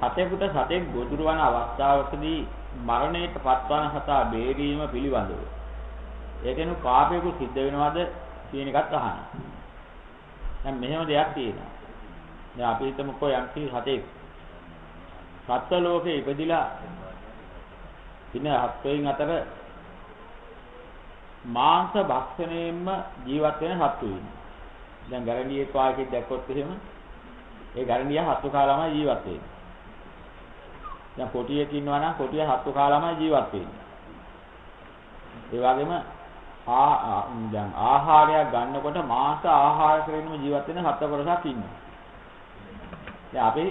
සතෙකුට සතෙක් ගොදුරු වන අවස්ථාවකදී මරණයට පත්වන සතා බේරීම පිළිබඳව ඒකෙනු පාපයක සිද්ධ වෙනවද කියන එකත් අහන්න. දැන් මෙහෙම දෙයක් තියෙනවා. දැන් අපි හිතමුකෝ යම්කිසි සතෙක් සත්ත්ව ලෝකේ ඉපදිලා ඉන්න හත්වෙන් අතර මාංශ භක්ෂණයෙන්ම ජීවත් වෙන සත්තු ඉන්නවා. දැන් ගැරන්ඩියෙක් වාගේ දැක්කොත් එහෙම ඒ ගැරන්ඩිය හත්තු කාලමයි ජීවත් වෙන්නේ. දැන් කොටියෙක් ඉන්නවා නම් කොටිය හත්තු කාලමයි ජීවත් වෙන්නේ. ඒ වගේම දැන් ආහාරයක් ගන්නකොට මාංශ ආහාර කරගෙනම ජීවත් වෙන හත් කොටසක් ඉන්නවා. දැන් අපි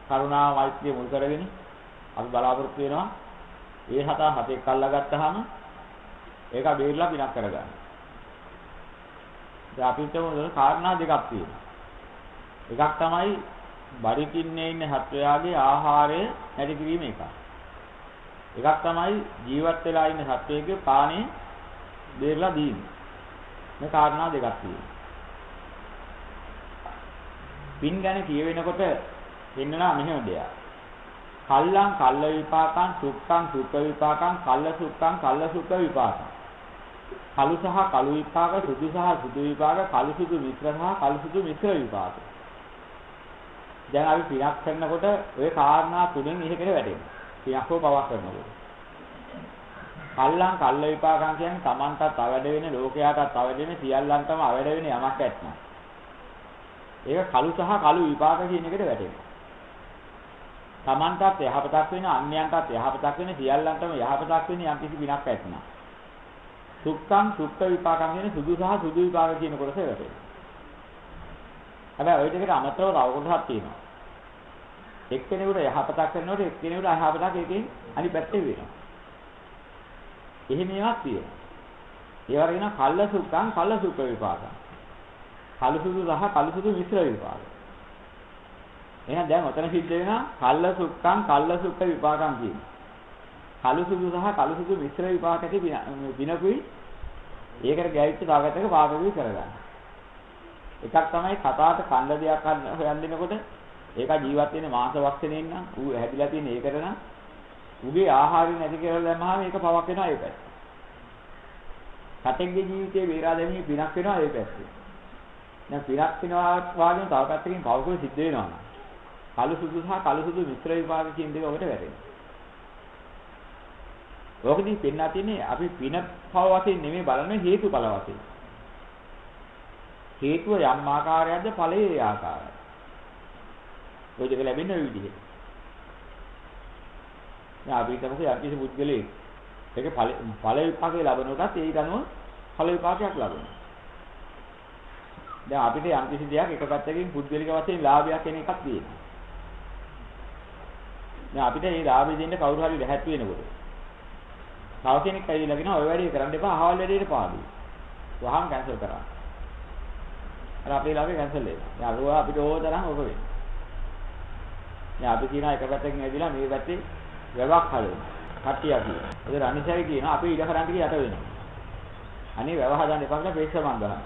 කරුණා මෛත්‍රිය මුල් කරගෙන අපි බලාපොරොත්තු වෙනවා ඒ හතා හතෙක් අල්ලා ගත්තාම ඒක බේරලා පිනක් කරගන්න. දැන් අපිට මොන කාරණා දෙකක් තියෙනවා. එකක් තමයි බඩගින්නේ ඉන්න හත්වයාගේ ආහාරය නැති කිරීම එකක්. එකක් තමයි ජීවත් වෙලා ඉන්න හත්වයේගේ පානේ බේරලා දීම. මේ කාරණා දෙකක් තියෙනවා. පින් ගැන කියවෙනකොට එන්නවා මෙහෙම දෙයක්. කල්ලං කල්ල විපාකං සුක්ඛං සුක්ඛ විපාකං කල්ල සුක්ඛං කල්ල සුක්ඛ විපාකං. කලු සහ කලු විපාක සුදු සහ සුදු විපාක කලු සුදු මිශ්‍ර සහ කලු සුදු මිශ්‍ර විපාක. දැන් අපි පිනක් කරනකොට ওই කාරණා තුනෙන් ඉහකට වැටෙනවා. පිනක් හෝ පවක් කරනකොට. කල්ලං කල්ල විපාකං කියන්නේ Tamanටත් අවැඩ වෙන ලෝකයාටත් අවැඩ වෙන සියල්ලන්ටම අවැඩ වෙන යමක් ඇත්නම්. ඒක කලු සහ කලු විපාක කියන එකට වැටෙනවා. Tamanටත් යහපතක් වෙන අන්‍යයන්ටත් යහපතක් වෙන සියල්ලන්ටම යහපතක් වෙන යම් කිසි පිනක් ඇත්නම්. සුක්ඛං සුක්ඛ විපාකං කියන සුදු සහ සුදු විපාක කියන කොටස වැටෙනවා. හැබැයි ওই දෙකට අමතරව තව කොටසක් තියෙනවා. එක්කෙනෙකුට යහපතක් කරනකොට එක්කෙනෙකුට අයහපතක් එකකින් අනිත් පැත්තේ වෙනවා. එහෙම එකක් තියෙනවා. ඒ වගේම කල්ල සුක්ඛං කල්ල සුක්ඛ විපාකං. කළු සුදු සහ කළු සුදු මිශ්‍ර විපාක. එහෙනම් දැන් ඔතන සිද්ධ වෙනවා කල්ල සුක්ඛං කල්ල සුක්ඛ විපාකං කියන්නේ. කළු සුදු සහ කළු සුදු මිශ්‍ර විපාකකේ විනකුයි ඒකට ගැවිච්ච තාගතක පාපකුයි කරගන්න. එකක් තමයි කතාවට කණ්ඩ දෙයක් හොයන් දෙනකොට ඒක ජීවත් වෙන්නේ මාංශ වක්ෂණයෙන් නම් ඌ හැදිලා තියෙන ඒකට නම් ඌගේ ආහාරය නැති කියලා දැම්මහම ඒක පවක් වෙනවා ඒ පැත්තේ. සතෙක්ගේ ජීවිතේ වේරා දැමීම පිනක් වෙනවා ඒ පැත්තේ. දැන් පිනක් වෙනවා වාගෙන තව පැත්තකින් පවකුයි සිද්ධ වෙනවා. කළු සුදු සහ කළු සුදු මිශ්‍ර විපාක කියන දෙක ඔබට වැටෙනවා. ඔකදී පෙන්වා තියෙන්නේ අපි පින පව වශයෙන් නෙමෙයි බලන්නේ හේතුඵල වශයෙන්. හේතුව යම් ආකාරයක්ද ඵලයේ ආකාරය. ඔය දෙක ලැබෙන්නේ ওই විදිහට. දැන් අපි හිතමුකෝ යම් කිසි පුද්ගලයෙක් ඒකේ ඵල විපාකේ ලැබෙනකොටත් ඒ ගනුව ඵල විපාකයක් ලැබෙනවා. දැන් අපිට යම් කිසි දෙයක් එක පැත්තකින් පුද්ගලික වශයෙන් ලාභයක් එන එකක් තියෙනවා. දැන් අපිට මේ ලාභය දෙන්න කවුරු හරි රැහැත් වෙනකොට තව කෙනෙක් ඇවිල්ලා කියනවා ඔය වැඩේ කරන්න එපා අහවල් වැඩේට පාඩුයි. වහාම කැන්සල් කරා. අර අපේ ලාභේ කැන්සල් වෙනවා. දැන් අරුවා අපිට ඕතරම් ඔක වෙනවා. දැන් අපි කියනවා එක පැත්තකින් ඇවිල්ලා මේ පැත්තේ වැවක් හදනවා. කට්ටිය කියනවා. ඒතර අනිසයි කියනවා අපි ඉඩ කරන්න කිය යට වෙනවා. අනේ වැව හදන්න එපා කියලා ප්‍රේක්ෂක මන්දහන.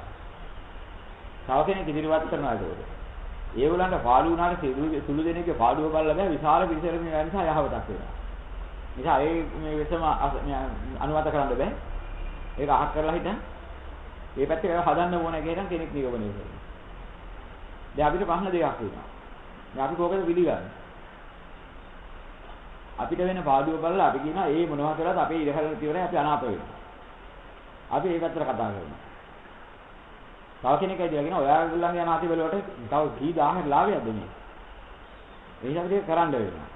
තව කෙනෙක් ඉදිරියට කරනවා ඒක. ඒගොල්ලන්ට පාඩු වුණාට සුළු දෙනෙක්ගේ පාඩුව බලලා බෑ විශාල පිරිසකට මේ නිසා යහවතක් වෙනවා. නිසා මේ වෙසම අනුමත කරන්න බෑ. ඒක අහක් කරලා හිටන් මේ පැත්තේ ඒවා හදන්න ඕන කියලා කෙනෙක් නිගමනය කරනවා. දැන් අපිට ප්‍රශ්න දෙකක් වෙනවා. දැන් අපි කෝකද පිළිගන්නේ? අපිට වෙන පාඩුව බලලා අපි කියනවා ඒ මොනවා කරලාද අපේ ඉරහල තියවරේ අපි අනාථ වෙනවා. අපි ඒ පැත්තට කතා කරනවා. තව කෙනෙක් ඇවිල්ලා කියනවා ඔයාලගේ අනාථ වලට තව කී දාහකට ලාභයක්ද මේ? ඒ නිසා අපිට කරන්න වෙනවා.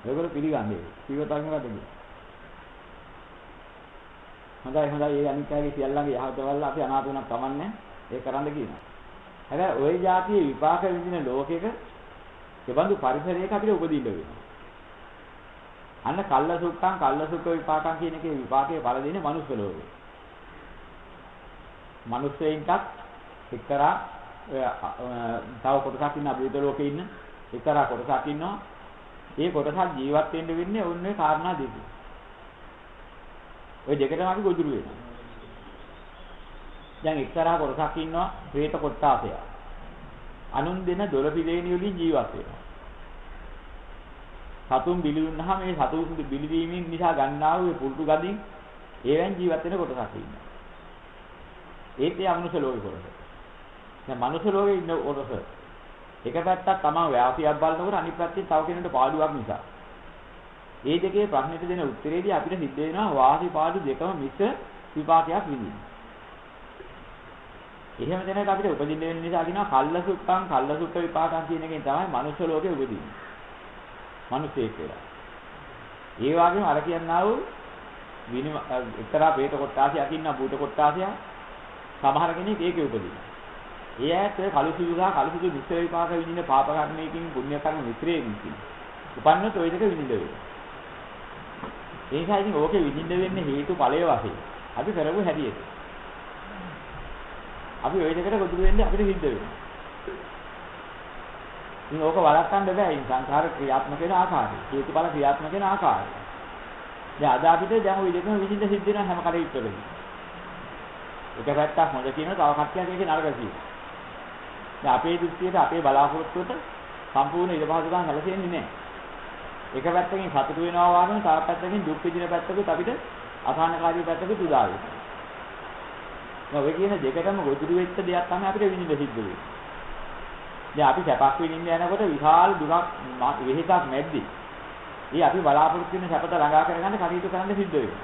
ඒගොල්ලෝ පිළිගන්නේ. පිළිවෙතක් මොකද කියන්නේ? හොඳයි ඒ අනිත් අයගේ සියල්ලන්ගේ යහපතවල අපි අනාථ වෙනක් කමන්නේ ඒ කරන්න කියනවා. හැබැයි ওই જાතියේ විපාක විඳින ලෝකෙක ඒබඳු පරිසරයක අපිට උපදින්න වෙනවා. අන්න කල්ල සුක්ඛං කල්ල සුක්ඛ විපාකං කියන එකේ විපාකයේ පළ දෙන්නේ මනුස්ස ලෝකේ. මනුස්සයින්ටත් එක්තරා තව කොටසක් ඉන්න අභිත ලෝකේ ඉන්න එක්තරා කොටසක් ඉන්නවා. ඒ කොටසක් ජීවත් වෙන්න වෙන්නේ ඔන්නේ කාරණා දෙක. ওই දෙකටම අපි ගොදුරු වෙනවා. දැන් එක්තරා කොටසක් ඉන්නවා പ്രേත කොට්ටාසය. අනුන් දෙන දොළ පිළිේණි වලින් ජීවත් වෙනවා. සතුන් බිලි වුණාම මේ සතුන් බිලි වීමෙන් නිසා ගන්නා වූ පුරුදු ගදින් ඒවෙන් ජීවත් වෙන කොටසක් ඉන්නවා. ඒත් ඒ අමනුෂ්‍ය ලෝකේ කොටස. දැන් මනුෂ්‍ය ලෝකේ ඉන්න කොටස එක පැත්තක් තමයි ව්‍යාපියක් බලනකොට අනිත් පැත්තෙන් තව කෙනෙකුට පාඩුවක් නිසා. මේ දෙකේ ප්‍රශ්නෙට දෙන උත්තරේදී අපිට සිද්ධ වෙනවා වාසි පාඩු දෙකම මිශ්‍ර විපාකයක් විඳින්න. එහෙම දැනට අපිට උපදින්න වෙන නිසා කියනවා කල්ලසුක්ඛ විපාකම් කියන එකෙන් තමයි මනුෂ්‍ය ලෝකේ උපදින්නේ. මිනිස්සෙක් කියලා. ඒ වගේම අර කියනවා වූ එක්තරා වේත කොටාසියක් ඉන්න භූත කොටාසිය සමහර කෙනෙක් ඒකේ උපදිනවා. ඒ ඇත්ත කලුසුදු මිශ්‍ර විපාක විඳින පාප කර්මයකින් පුණ්‍ය කර්ම මිශ්‍රයෙන් උපන්නත් ওই දෙක විඳින්න වෙනවා. ඒ නිසා ඉතින් ඕකේ විඳින්න වෙන්නේ හේතු ඵලයේ වශයෙන්. අපි කරපු හැටියට. අපි ওই දෙකට ගොදුරු වෙන්නේ අපිට සිද්ධ වෙනවා. ඉතින් ඕක වළක්වන්න බෑ. සංඛාර ක්‍රියාත්මක වෙන ආකාරය. හේතුඵල ක්‍රියාත්මක වෙන ආකාරය. දැන් අද අපිට දැන් ওই දෙකම විඳින්න සිද්ධ වෙන හැම කටයුත්තකදී. එක පැත්තක් හොඳ කියනවා තව කට්ටියක් ඒකේ නරක කියනවා. දැන් අපේ දෘෂ්ටියට අපේ බලාපොරොත්තුවට සම්පූර්ණ ඉලපහසුකම් හැලසෙන්නේ නැහැ. එක පැත්තකින් සතුටු වෙනවා වගේම තව පැත්තකින් දුක් විඳින පැත්තකුත් අපිට අසහනකාරී පැත්තකුත් උදා වෙනවා. දැන් ඔය කියන දෙකටම ගොදුරු වෙච්ච දෙයක් තමයි අපිට විඳින්න සිද්ධ වෙන්නේ. දැන් අපි සැපක් විඳින්න යනකොට විශාල දුකක් වෙහෙසක් නැද්දී. ඒ අපි බලාපොරොත්තු වෙන සැපත ළඟා කරගන්න කටයුතු කරන්න සිද්ධ වෙනවා.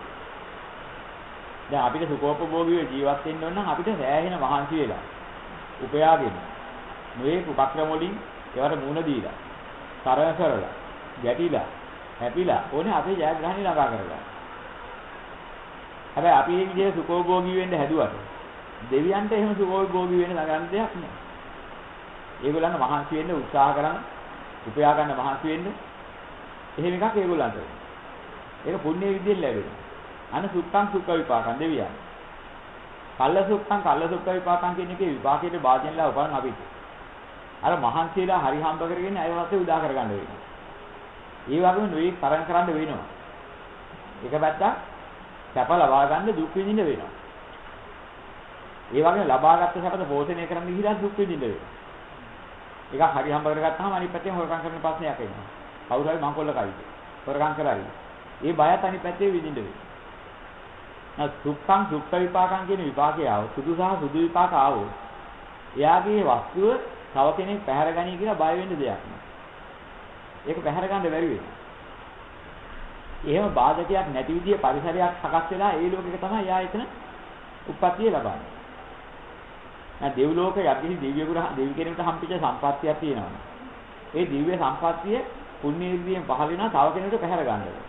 දැන් අපිට සුඛෝපභෝගීව ජීවත් වෙන්න ඕන නම් අපිට සෑහෙන මහන්සි වෙලා උපයාගෙන මේ උපක්‍රම වලින් ඒවට මුණ දීලා තරහ කරලා ගැටිලා හැපිලා ඕනේ අපේ ජයග්‍රහණය ළඟා කරගන්න. හැබැයි අපි මේ විදිහේ සුඛෝපභෝගී වෙන්න හැදුවට දෙවියන්ට එහෙම සුඛෝපභෝගී වෙන්න ළඟන්න දෙයක් නෑ. ඒගොල්ලන්ට මහන්සි වෙන්න උත්සාහ කරන උපයා ගන්න මහන්සි වෙන්න එහෙම එකක් ඒගොල්ලන්ට. ඒක පුණ්‍ය විදියෙන් ලැබෙනවා. අන සුත්තං සුඛ විපාකං දෙවියන්. කල්ල සුඛ විපාකං කියන එකේ විපාකයේ වාදෙන්ලා උපන් අපිට. අර මහන්සියලා හරි හම්බ කරගෙන අය වාසේ උදා කරගන්න වෙනවා. ඒ වගේම නෙවෙයි තරම් කරන්න වෙනවා. එක පැත්තක් සැප ලබා ගන්න දුක් විඳින්න වෙනවා. ඒ වගේම ලබාගත් සැපත පෝෂණය කරන්න ගිහිලා දුක් විඳින්න වෙනවා. එකක් හරි හම්බ කරගත්තාම අනිත් පැත්තෙන් හොරකම් කරන ප්‍රශ්නයක් එනවා. කවුරු හරි මංකොල්ල කයිද? හොරකම් කරයි. ඒ බයත් අනිත් පැත්තේ විඳින්න වෙනවා. සුඛං සුඛ විපාකං කියන විපාකය ආව සුදු සහ සුදු විපාක ආවෝ. එයාගේ වස්තුව තව කෙනෙක් පැහැර ගනී කියලා බය වෙන්න දෙයක් නෑ. ඒක පැහැර ගන්න බැරි වෙනවා. එහෙම බාධකයක් නැති විදිය පරිසරයක් සකස් වෙලා ඒ ලෝකෙක තමයි යා එතන උප්පත්තිය ලබන්නේ. දැන් දෙව් ලෝකයේ යටි දෙවි කෙනෙකුට හම්පිච්ච සම්පත්තියක් තියෙනවා. ඒ දිව්‍ය සම්පත්තිය පුණ්‍ය විදියෙන් පහළ වෙනවා තව කෙනෙකුට පැහැර ගන්නවා.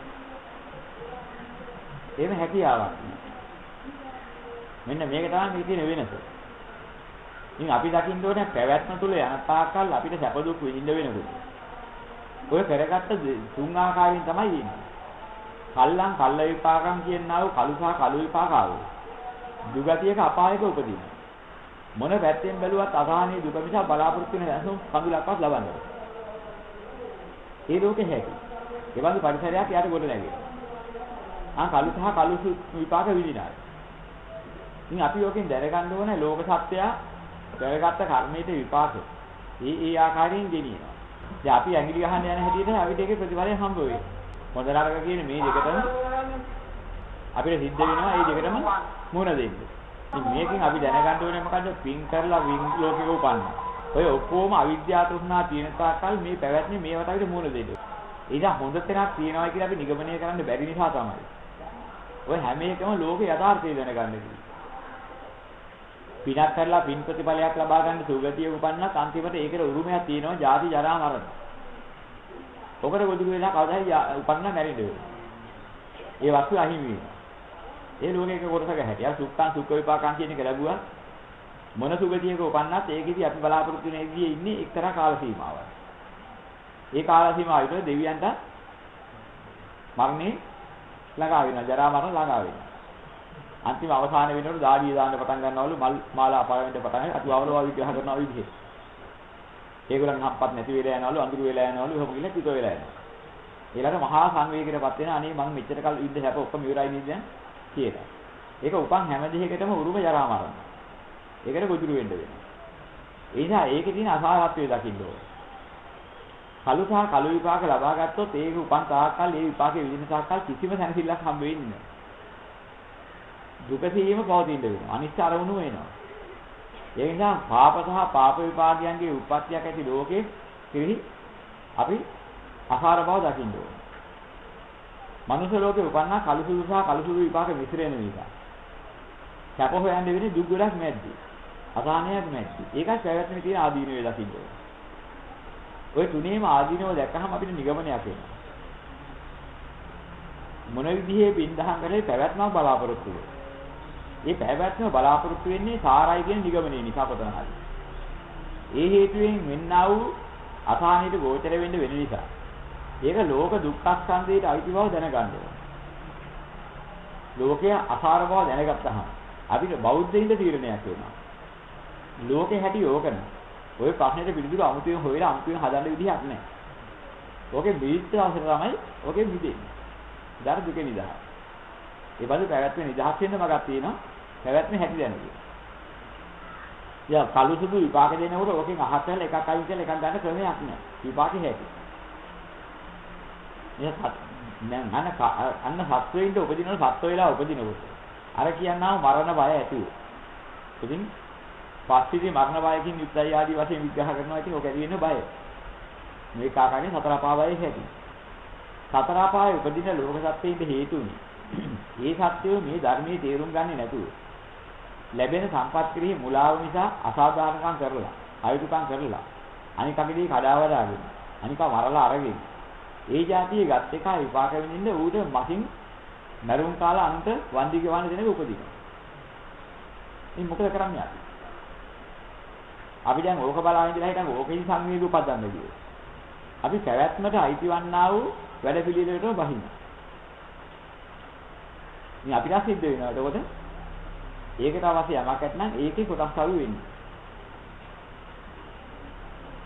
එහෙම හැකියාවක් නෑ. මෙන්න මේක තමයි මේ තියෙන වෙනස. ඉතින් අපි දකින්න ඕනේ පැවැත්ම තුල යන තාක්කල් අපිට සැප දුක් විඳින්න වෙනකොට. ඔය කරගත්ත තුන් ආකාරයෙන් තමයි ඉන්නේ. කල්ල විපාකම් කියනවා කලු සහ කලු විපාකාව. දුගතියක අපායක උපදින. මොන පැත්තෙන් බැලුවත් අසහනීය දුක නිසා බලාපොරොත්තු වෙන දැනුම් කඳුලක්වත් ලබන්නේ. ඒ ලෝකේ හැටි. ඒ වගේ පරිසරයක් යාට ගොඩ නැගෙනවා. කලු සහ කලු විපාක විඳිනවා. ඉතින් අපි යෝකෙන් දැනගන්න ඕනේ ලෝක සත්‍යය කරගත්ත කර්මයේ විපාක. ඒ ආකාරයෙන් ගෙනියනවා. දැන් අපි ඇඟිලි ගහන්න යන හැටියට අපිට ඒකේ ප්‍රතිඵලය හම්බ වෙයි. හොඳ නරක කියන මේ දෙකටම අපිට සිද්ධ වෙනවා මේ දෙකටම මුහුණ දෙන්න. ඉතින් මේකෙන් අපි දැනගන්න ඕනේ මොකද්ද? පින් කරලා වින් ලෝකෙක උපන්න. ඔය ඔක්කොම අවිද්‍යාව තෘෂ්ණා තියෙන තාක්කල් මේ පැවැත්මේ මේවට අපිට මුහුණ දෙන්න. ඒක හොඳ තැනක් තියෙනවා කියලා අපි නිගමනය කරන්න බැරි නිසා තමයි. ඔය හැම එකම ලෝකේ යථාර්ථය දැනගන්න ඕනේ. පිනක් කරලා පින් ප්‍රතිඵලයක් ලබා ගන්න සුගතිය උපන්නත් අන්තිමට ඒකට උරුමයක් තියෙනවා ජාති ජරා මරණ. ඔකට ගොදුරු වෙලා කවදා හරි උපන්න මැරෙන්න වෙනවා. ඒ වස්තු අහිමි වෙනවා. ඒ ලෝකයක කොටසක හැටි. අර සුඛං සුඛ විපාකං කියන එක ලැබුවා මොන සුගතියක උපන්නත් ඒකෙදි අපි බලාපොරොත්තු වෙන ඉන්නේ ඉන්නේ එක්තරා කාල සීමාවක්. ඒ කාල සීමාව විතර දෙවියන්ට මරණේ ළඟා වෙනවා ජරා මරණ ළඟා වෙනවා. අන්තිම අවසාන වෙනකොට දාඩිය දාන්න පටන් ගන්නවලු මල් මාලා අපාවෙන්ට පටන් ගන්න අතුවවලවා විග්‍රහ කරනවා විදිහේ. ඒගොල්ලන් හම්පත් නැති වෙලා යනවලු අඳුරු වෙලා යනවලු එහෙම කියලා පිට වෙලා යනවා. ඊළඟට මහා සංවේගයකටපත් වෙන අනේ මම මෙච්චර කල් ඉඳ හැප ඔක්කොම ඉවරයි නේද දැන් කියලා. ඒක උපන් හැම දෙයකටම උරුම ජරා මරණ. ඒකට ගොදුරු වෙන්න වෙනවා. ඒ නිසා ඒකේ තියෙන අසාරත්වය දකින්න ඕනේ. කළු සහ කළු විපාක ලබා ගත්තොත් ඒක උපන් තාක්කල් ඒ විපාකේ විඳින තාක්කල් කිසිම සැනසෙල්ලක් හම්බ වෙන්නේ නැහැ. දුක සීම පවතින්න වෙනවා. අනිත්‍ය අරමුණු වෙනවා. ඒ නිසා පාප සහ පාප විපාකයන්ගේ උප්පත්තියක් ඇති ලෝකේ කෙරෙහි අපි අසාර බව දකින්න ඕනේ. මනුෂ්‍ය ලෝකේ උපන්නා කළු සුදු සහ කළු සුදු විපාක මිශ්‍රයෙන් නිසා. සැප හොයන්න වෙන්නේ දුක් ගොඩක් නැද්දි. අසහනයක් නැද්දි. ඒකත් පැවැත්මේ තියෙන ආදීනවේ දකින්න ඕනේ. ඔය තුනේම ආදීනව දැක්කහම අපිට නිගමනයක් එනවා. මොන විදිහේ බින්දහම් කරේ පැවැත්මක් බලාපොරොත්තු වෙන්නේ. මේ පැවැත්ම බලාපොරොත්තු වෙන්නේ සාරයි කියන නිගමනයේ නිසා පොතන හරි. ඒ හේතුවෙන් මෙන්නා වූ අසහනයට ගෝචර වෙන්න වෙන නිසා. ඒක ලෝක දුක්ඛස්කන්ධයට අයිති බව දැනගන්න ඕනේ. ලෝකයේ අසාර බව දැනගත්තාම අපිට බෞද්ධයින්ද තීරණයක් වෙනවා. ලෝකේ හැටි ඕකන. ඔය ප්‍රශ්නෙට පිළිතුරු අමුතුවෙන් හොයලා අමුතුවෙන් හදන්න විදිහක් නැහැ. ඕකේ බීජ අවශ්‍ය තමයි ඕකේ මිදෙන්නේ. දර දුකේ නිදහස. ඒ බඳු පැවැත්මේ නිදහස් වෙන්න මගක් තියෙනවා. පැවැත්මේ හැටි දැනගන්න. යා කළු සුදු විපාක දෙනකොට ඕකෙන් අහතල එකක් අයින් කරලා එකක් ගන්න ක්‍රමයක් නැහැ. විපාකේ හැටි. අන්න සත්වයින්ට උපදිනවල සත්ව වෙලා උපදිනකොට අර කියනවා මරණ බය ඇතිව. ඉතින් පස්සේ මරණ බයකින් යුක්තයි ආදී වශයෙන් විග්‍රහ කරනවා. ඉතින් ඔක ඇති වෙන බය. මේ කාකාගේ සතර පාවයේ හැටි. සතර පාවයේ උපදින ලෝක සත්වයින්ට හේතුුනේ. ඒ සත්‍යය මේ ධර්මයේ තේරුම් ගන්නේ නැතුව ලැබෙන සම්පත් කෙරෙහි මුලාව නිසා අසාධාරණකම් කරලා, අයුතුකම් කරලා, අනිකකදී කඩාවදාගෙන, අනික මරලා අරගෙන ඒ જાතියේ ගත් එක විපාක වෙනින්න ඌට මකින් මරුන් කාලා අන්ත වන්දි ගවන්න දෙනක උපදිනවා. ඉතින් මොකද කරන්නේ අපි? අපි දැන් ඕක බලාගෙන ඉඳලා හිටන් ඕකෙන් සංවේග උපදන්න ගියේ. අපි පැවැත්මට අයිතිවන්නා වූ වැඩ පිළිවෙලකට බහින්න. ඉතින් අපිට සිද්ධ වෙනවා. එතකොට ඒකට අවශ්‍ය යමක් නැත්නම් ඒකේ කොටස් අඩු වෙන්නේ.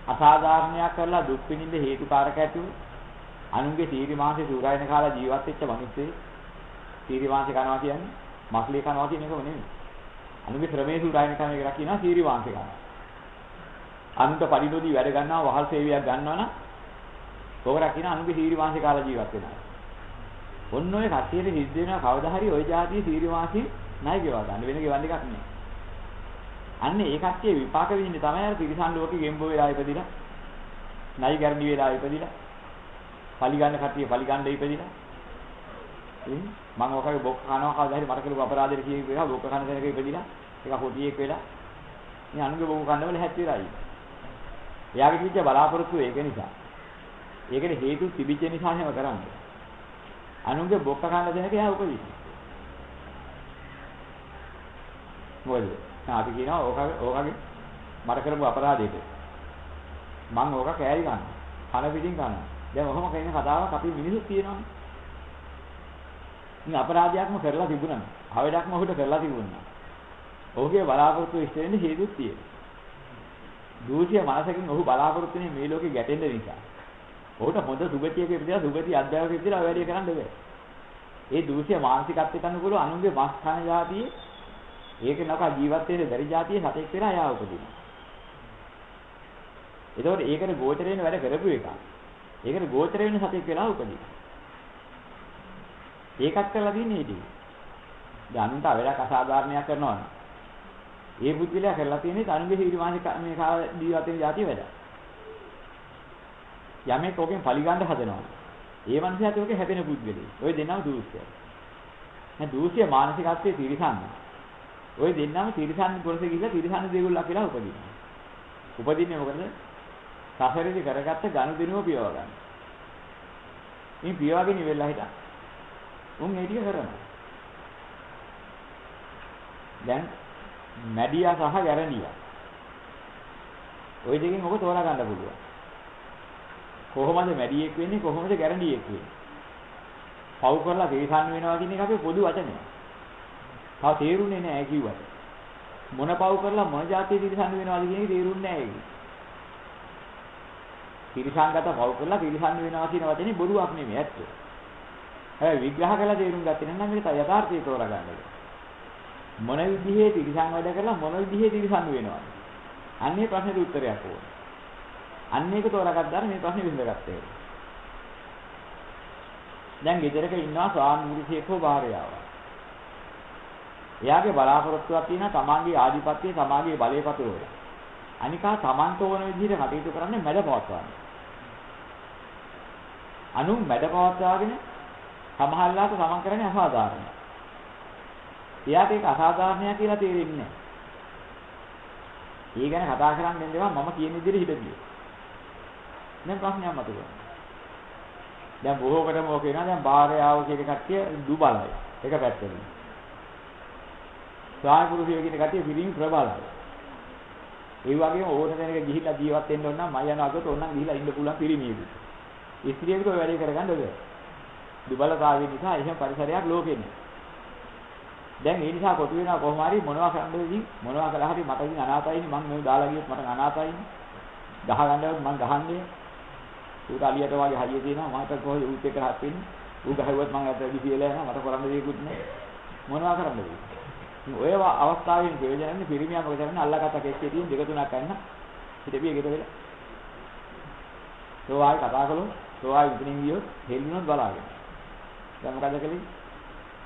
අසාධාරණයක් කරලා දුක් විඳින්න හේතුකාරක ඇතුව අනුන්ගේ තීරි මාංශේ සූරායන කාලා ජීවත් වෙච්ච මිනිස්සු තීරි මාංශේ කනවා කියන්නේ මස්ලේ කනවා කියන එකම නෙමෙයි. අනුන්ගේ ශ්‍රමයේ සූරායන කරන එක කියනවා තීරි මාංශේ කනවා. අනුන්ට පරිණෝදී වැඩ ගන්නවා වහල් සේවයක් ගන්නවා නම් කොහොමද කියන අනුන්ගේ තීරි මාංශේ කාලා ජීවත් වෙනවා. ඔන්න ඔය කට්ටියට සිද්ධ වෙනවා කවදා හරි ওই જાතිය තීරි මාංශේ ණය ගෙවා ගන්න වෙන ගෙවන්න එකක් නෑ. අන්න ඒ කට්ටිය විපාක විඳින්නේ තමයි අර තිරිසන් ලෝකෙ ගෙම්බෝ වෙලා ඉපදිලා ණය ගැරණි වෙලා ඉපදිලා පලි ගන්න කට්ටිය පලි ගන්න ඉපදිලා මම ඔකගේ බොක්ක කනවා කවදා හරි මට කෙලු අපරාධෙට කියෙක වෙලා බොක්ක කන කෙනෙක් ඉපදිලා ඒක හොටියෙක් වෙලා මේ අනුගේ බොක්ක කන්නවල හැච්චිලා ඉයි. එයාගේ කිච්ච බලාපොරොත්තු ඒක නිසා. ඒකට හේතු තිබිච්ච නිසා හැම කරන්නේ. අනුගේ බොක්ක කන්න දෙනක එයා උපදින. මොකද? අපි කියනවා ඕකගේ මට කරපු අපරාධෙට මම ඕක කෑලි ගන්නවා. කන පිටින් ගන්නවා. දැන් ඔහොම කියන කතාවක් අපි මිනිස්සු කියනවානේ. මේ අපරාධයක්ම කරලා තිබුණා. අවඩක්ම ඔහුට කරලා තිබුණා. ඔහුගේ බලාපොරොත්තු ඉෂ්ට වෙන්න හේතුත් තියෙනවා. දූෂ්‍ය මනසකින් ඔහු බලාපොරොත්තු වෙන්නේ මේ ලෝකේ ගැටෙන්න නිසා. ඔහුට හොඳ සුගතියක ඉපදලා සුගති අධ්‍යාපනයක ඉපදලා ඔය වැඩේ කරන්න බෑ. ඒ දූෂ්‍ය මානසිකත්වයට අනුකූලව අනුන්ගේ මස් කන જાතියේ ඒක නක ජීවත් වෙන බැරි જાතියේ සතෙක් වෙලා ආයා උපදිනවා. ඒතකොට ඒකට ගෝචර වෙන වැඩ කරපු එක. ඒකට ගෝචර වෙන සතෙක් වෙලා උපදිනවා. ඒකත් කරලා දින්නේ ඉතින්. දැන් අනුන්ට අවලක් අසාධාරණයක් කරනවා නම් ඒ බුද්ධිලා කරලා තියෙන්නේ අනුන්ගේ හිරිමානික මේ කාල ජීවත් වෙන જાතිය වැඩ. යමෙක් ඕකෙන් පලි ගන්න හදනවා. ඒ මනුස්සයාට ඕකේ හැපෙන බුද්ධිලේ. ඔය දෙන්නම දූෂ්‍යයි. දැන් දූෂ්‍ය මානසිකත්වයේ තිරිසන්න. ඔය දෙන්නම තිරිසන් ගොරසේ ගිහිල්ලා තිරිසන් දේගොල්ලක් කියලා උපදිනවා. උපදින්නේ මොකද? සසරේදී කරගත්ත ගනුදෙනුව පියව ගන්න. මේ පියවගෙන ඉවෙලා හිටන්. උන් ඒ ටික කරනවා. දැන් මැඩියා සහ ගැරන්ඩියා. ওই දෙකෙන් ඔබ තෝරා ගන්න පුළුවන්. කොහොමද මැඩියෙක් වෙන්නේ කොහොමද ගැරන්ඩියෙක් වෙන්නේ? පව් කරලා තේසන් වෙනවා කියන එක අපේ පොදු වචනය. තා තේරුන්නේ නැහැ කිව්වට. මොන පව් කරලා මොන જાතිය තිරසන් වෙනවද කියන එක තේරුන්නේ නැහැ ඒක. තිරසන්ගත පව් කරලා තිරසන් වෙනවා කියන වචනේ බොරුවක් නෙමෙයි ඇත්ත. හැබැයි විග්‍රහ කරලා තේරුම් ගත්තේ නැත්නම් මේක යථාර්ථය තෝරා ගන්න ඕනේ. මොන විදිහේ තිරසන් වැඩ කරලා මොන විදිහේ තිරසන් වෙනවද? අන්නේ ප්‍රශ්නෙට උත්තරයක් ඕනේ. අන්න ඒක තෝරාගත්තාම මේ ප්‍රශ්නේ විසඳගත්තේ. දැන් ගෙදරක ඉන්නවා ස්වාමීන් හෝ භාර්යාව. එයාගේ බලාපොරොත්තුවක් තියෙනවා තමාගේ ආධිපත්‍යය තමාගේ බලය පතුරවලා. අනිකා තමන්ට ඕන විදිහට කටයුතු කරන්නේ මැඩපවත්වාගෙන. අනුන් මැඩපවත්වාගෙන සමහරලාට තමන් කරන්නේ අසාධාරණයි. එයාට ඒක අසාධාරණයි කියලා තේරෙන්නේ නැහැ. ඒ ගැන කතා කරන්න දෙන්නවා මම කියන විදිහට හිතදියේ. දැන් ප්‍රශ්නයක් මතුවෙනවා. දැන් බොහෝකටම ඔක වෙනවා දැන් භාර්යාව කියන කට්ටිය දුබලයි. එක පැත්තකින්. ස්වාමි පුරුෂය කියන කට්ටිය පිරිමි ප්‍රබලයි. ඒ වගේම ඕන කෙනෙක් ගිහිල්ලා ජීවත් වෙන්න ඕන නම් මම යන අගට ඕන නම් ගිහිල්ලා ඉන්න පුළුවන් පිරිමියෙකුට. ස්ත්‍රියෙකුට ඔය වැඩේ කරගන්න බෑ. දුබලතාවය නිසා එහෙම පරිසරයක් ලෝකෙ නෑ. දැන් ඒ නිසා කොටු වෙනවා කොහොම හරි මොනවා කරන්නද ඉතින් මොනවා කළා හරි මට ඉතින් අනාතයිනේ මම මේ දාලා ගියොත් මට අනාතයිනේ. ගහ ගන්නවත් මම ගහන්නේ. ඌට අලියට වගේ හයිය තියෙනවා මම හිතුවා කොහොමද ඌත් එක්ක රහත් වෙන්නේ. ඌ ගහුවත් මම අත වැඩි කියලා යනවා මට කරන්න දෙයක්වත් නෑ. මොනවා කරන්නද ඉතින්. ඔය අවස්ථාවෙන් ප්‍රයෝජනන්නේ පිරිමියා මොකද කරන්නේ අල්ලගත්ත කෙස්සේ තියෙන දෙක තුනක් ගන්න හිටපිය ගෙට වෙලා. ඒ වගේ කතා කළොත් ඒ වගේ ඉතින් ගියොත් හෙල්ලුනොත් බලාගෙන. දැන් මොකද කළේ?